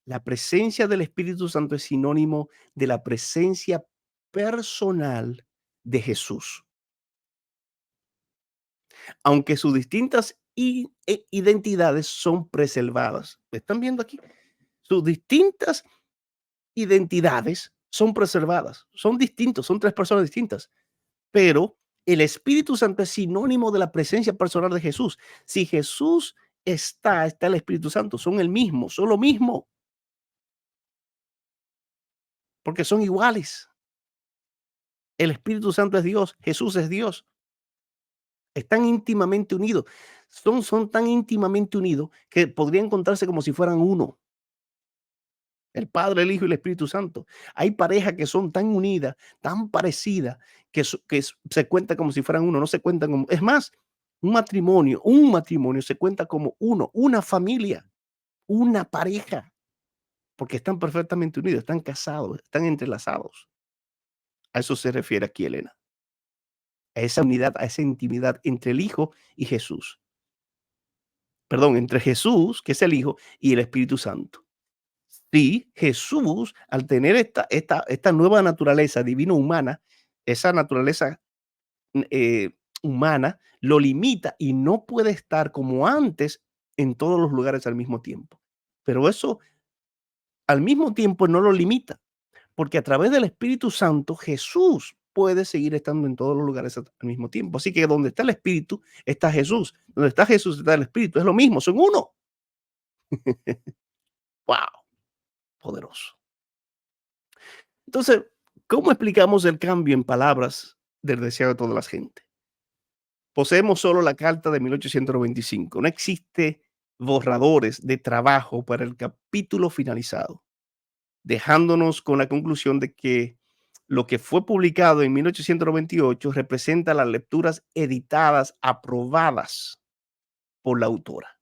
la presencia del Espíritu Santo es sinónimo de la presencia personal de Jesús, aunque sus distintas identidades son preservadas. ¿Están viendo aquí? Sus distintas identidades son preservadas, son distintos, son tres personas distintas, pero el Espíritu Santo es sinónimo de la presencia personal de Jesús. Si Jesús está el Espíritu Santo, son el mismo, son lo mismo, porque son iguales. El Espíritu Santo es Dios, Jesús es Dios, están íntimamente unidos, son tan íntimamente unidos que podrían encontrarse como si fueran uno. El Padre, el Hijo y el Espíritu Santo. Hay parejas que son tan unidas, tan parecidas, se cuenta como si fueran uno, no se cuentan como. Es más, un matrimonio se cuenta como uno, una familia, una pareja, porque están perfectamente unidos, están casados, están entrelazados. A eso se refiere aquí Elena, a esa unidad, a esa intimidad entre el Hijo y Jesús. Perdón, entre Jesús, que es el Hijo, y el Espíritu Santo. Sí, Jesús, al tener esta nueva naturaleza divino humana, esa naturaleza eh, humana lo limita y no puede estar como antes en todos los lugares al mismo tiempo. Pero eso al mismo tiempo no lo limita, porque a través del Espíritu Santo Jesús puede seguir estando en todos los lugares al mismo tiempo. Así que donde está el Espíritu está Jesús, donde está Jesús está el Espíritu, es lo mismo, son uno. Wow, poderoso. Entonces, ¿cómo explicamos el cambio en palabras del deseo de todas las gentes? Poseemos solo la carta de 1895. No existe borradores de trabajo para el capítulo finalizado, dejándonos con la conclusión de que lo que fue publicado en 1898 representa las lecturas editadas, aprobadas por la autora.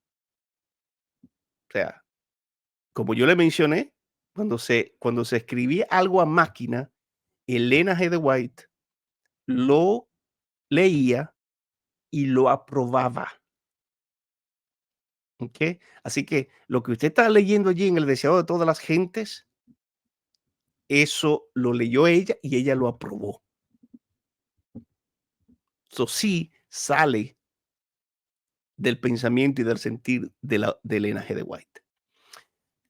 O sea, como yo le mencioné, cuando se escribía algo a máquina, Elena G. de White lo leía y lo aprobaba. ¿Ok? Así que lo que usted está leyendo allí en El deseado de todas las gentes, eso lo leyó ella y ella lo aprobó. Eso sí sale del pensamiento y del sentir de Elena G. de White.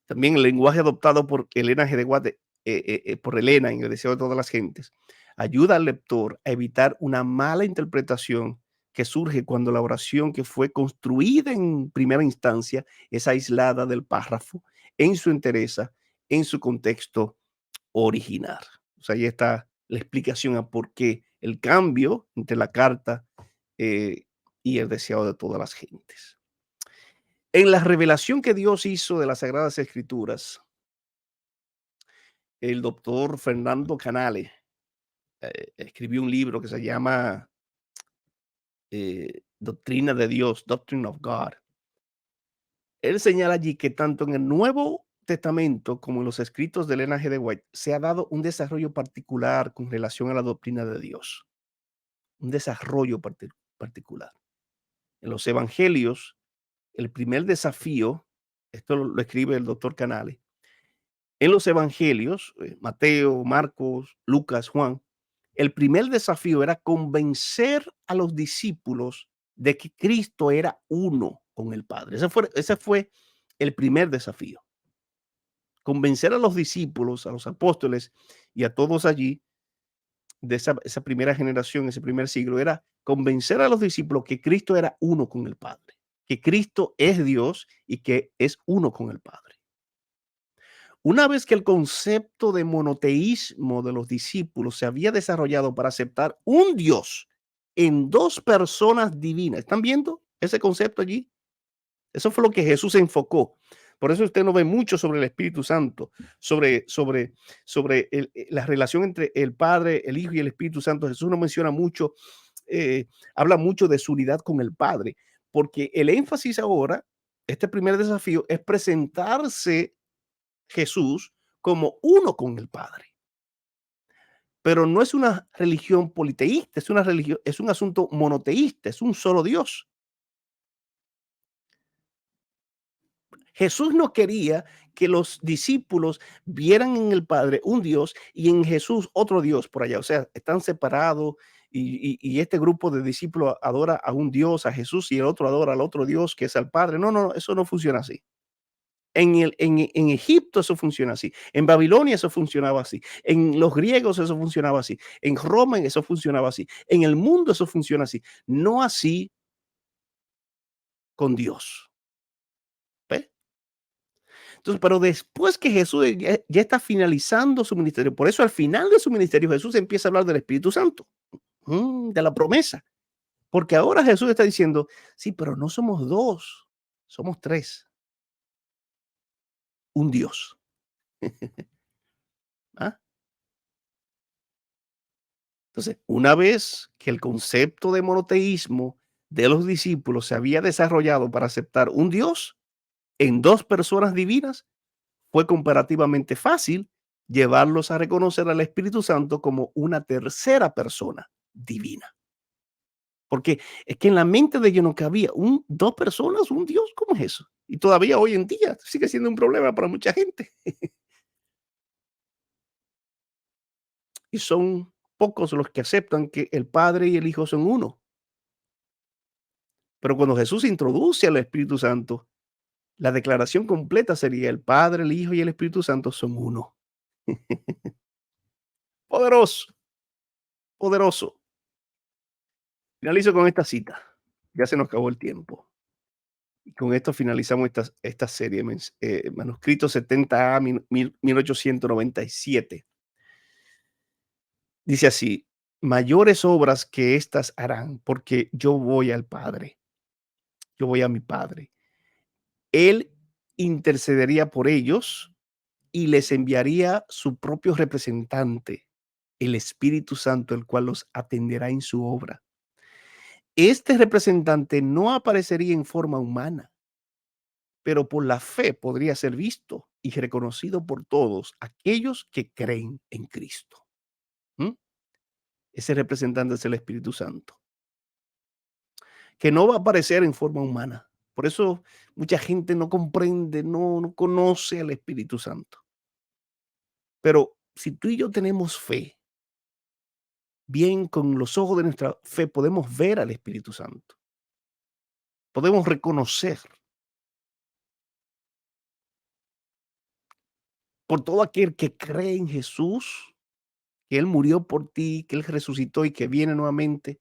También el lenguaje adoptado por Elena G. de White, por Elena en El deseo de todas las gentes, ayuda al lector a evitar una mala interpretación que surge cuando la oración que fue construida en primera instancia es aislada del párrafo en su entereza, en su contexto original. O sea, ahí está la explicación a por qué el cambio entre la carta eh, y el deseado de todas las gentes. En la revelación que Dios hizo de las Sagradas Escrituras, el doctor Fernando Canale escribió un libro que se llama Doctrina de Dios, Doctrine of God. Él señala allí que tanto en el Nuevo Testamento como en los escritos de Elena G. de White se ha dado un desarrollo particular con relación a la doctrina de Dios, un desarrollo particular. En los evangelios, el primer desafío, esto lo escribe el doctor Canale, en los evangelios, Mateo, Marcos, Lucas, Juan, el primer desafío era convencer a los discípulos de que Cristo era uno con el Padre. Ese fue el primer desafío. Convencer a los discípulos, a los apóstoles y a todos allí de esa primera generación, ese primer siglo, era convencer a los discípulos que Cristo era uno con el Padre, que Cristo es Dios y que es uno con el Padre. Una vez que el concepto de monoteísmo de los discípulos se había desarrollado para aceptar un Dios en dos personas divinas, ¿están viendo ese concepto allí? Eso fue lo que Jesús enfocó. Por eso usted no ve mucho sobre el Espíritu Santo, sobre la relación entre el Padre, el Hijo y el Espíritu Santo. Jesús no menciona mucho, habla mucho de su unidad con el Padre, porque el énfasis ahora, este primer desafío, es presentarse Jesús como uno con el Padre. Pero no es una religión politeísta, es una religión, es un asunto monoteísta, es un solo Dios. Jesús no quería que los discípulos vieran en el Padre un Dios y en Jesús otro Dios por allá. O sea, están separados y este grupo de discípulos adora a un Dios, a Jesús, y el otro adora al otro Dios que es al Padre. No, no, eso no funciona así. En Egipto eso funciona así, en Babilonia eso funcionaba así, en los griegos eso funcionaba así, en Roma eso funcionaba así, en el mundo eso funciona así, no así con Dios. ¿Ve? Entonces, pero después que Jesús ya está finalizando su ministerio, por eso al final de su ministerio Jesús empieza a hablar del Espíritu Santo, de la promesa, porque ahora Jesús está diciendo, sí, pero no somos dos, somos tres, un Dios. ¿Ah? Entonces, una vez que el concepto de monoteísmo de los discípulos se había desarrollado para aceptar un Dios en dos personas divinas, fue comparativamente fácil llevarlos a reconocer al Espíritu Santo como una tercera persona divina. Porque es que en la mente de ellos no cabía dos personas, un Dios, ¿cómo es eso? Y todavía hoy en día sigue siendo un problema para mucha gente. Y son pocos los que aceptan que el Padre y el Hijo son uno. Pero cuando Jesús introduce al Espíritu Santo, la declaración completa sería el Padre, el Hijo y el Espíritu Santo son uno. Poderoso, poderoso. Finalizo con esta cita. Ya se nos acabó el tiempo. Y con esto finalizamos esta serie, Manuscrito 70A 1897. Dice así, mayores obras que estas harán, porque yo voy al Padre, yo voy a mi Padre. Él intercedería por ellos y les enviaría su propio representante, el Espíritu Santo, el cual los atenderá en su obra. Este representante no aparecería en forma humana, pero por la fe podría ser visto y reconocido por todos aquellos que creen en Cristo. ¿Mm? Ese representante es el Espíritu Santo, que no va a aparecer en forma humana. Por eso mucha gente no comprende, no conoce al Espíritu Santo. Pero si tú y yo tenemos fe, bien con los ojos de nuestra fe podemos ver al Espíritu Santo. Podemos reconocer por todo aquel que cree en Jesús, que Él murió por ti, que Él resucitó y que viene nuevamente.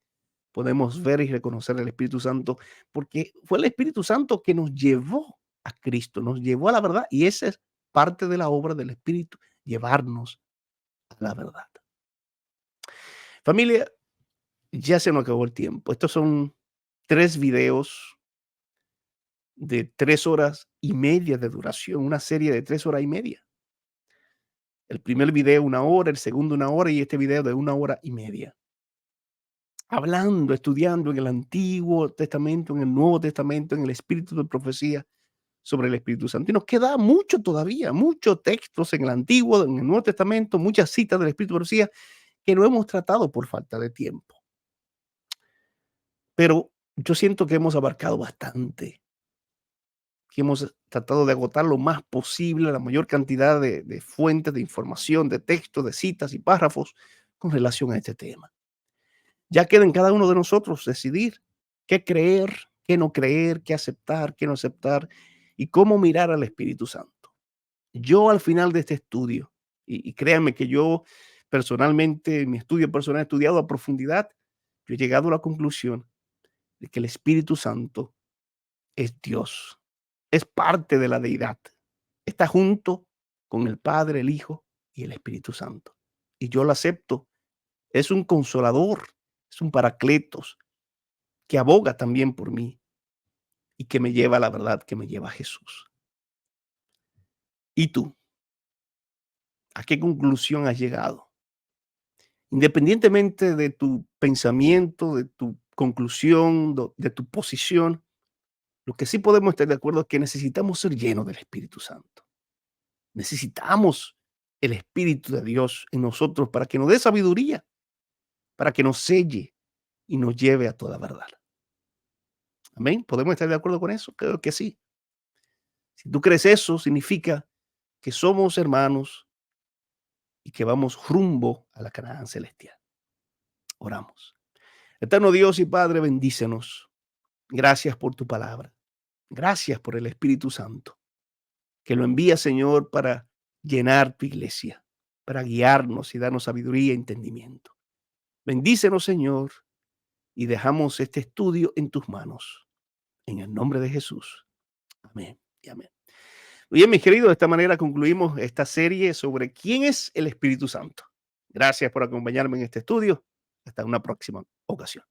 Podemos ver y reconocer al Espíritu Santo, porque fue el Espíritu Santo que nos llevó a Cristo, nos llevó a la verdad. Y esa es parte de la obra del Espíritu, llevarnos a la verdad. Familia, ya se nos acabó el tiempo. Estos son 3 videos de 3 horas y media de duración, una serie de 3 horas y media. El primer video 1 hora, el segundo 1 hora y este video de 1 hora y media. Hablando, estudiando en el Antiguo Testamento, en el Nuevo Testamento, en el espíritu de profecía sobre el Espíritu Santo. Y nos queda mucho todavía, muchos textos en el Antiguo, en el Nuevo Testamento, muchas citas del Espíritu de profecía que no hemos tratado por falta de tiempo. Pero yo siento que hemos abarcado bastante, que hemos tratado de agotar lo más posible la mayor cantidad de fuentes de información, de textos, de citas y párrafos con relación a este tema. Ya queda en cada uno de nosotros decidir qué creer, qué no creer, qué no aceptar y cómo mirar al Espíritu Santo. Yo al final de este estudio, y créanme que yo personalmente, en mi estudio personal, he estudiado a profundidad, yo he llegado a la conclusión de que el Espíritu Santo es Dios, es parte de la deidad. Está junto con el Padre, el Hijo y el Espíritu Santo. Y yo lo acepto. Es un consolador, es un paracletos que aboga también por mí y que me lleva a la verdad, que me lleva a Jesús. ¿Y tú? ¿A qué conclusión has llegado? Independientemente de tu pensamiento, de tu conclusión, de tu posición, lo que sí podemos estar de acuerdo es que necesitamos ser llenos del Espíritu Santo. Necesitamos el Espíritu de Dios en nosotros para que nos dé sabiduría, para que nos selle y nos lleve a toda verdad. Amén. ¿Podemos estar de acuerdo con eso? Creo que sí. Si tú crees eso, significa que somos hermanos y que vamos rumbo a la Canaán celestial. Oramos. Eterno Dios y Padre, bendícenos. Gracias por tu palabra. Gracias por el Espíritu Santo que lo envías, Señor, para llenar tu iglesia, para guiarnos y darnos sabiduría y entendimiento. Bendícenos, Señor, y dejamos este estudio en tus manos. En el nombre de Jesús. Amén y amén. Bien, mis queridos, de esta manera concluimos esta serie sobre quién es el Espíritu Santo. Gracias por acompañarme en este estudio. Hasta una próxima ocasión.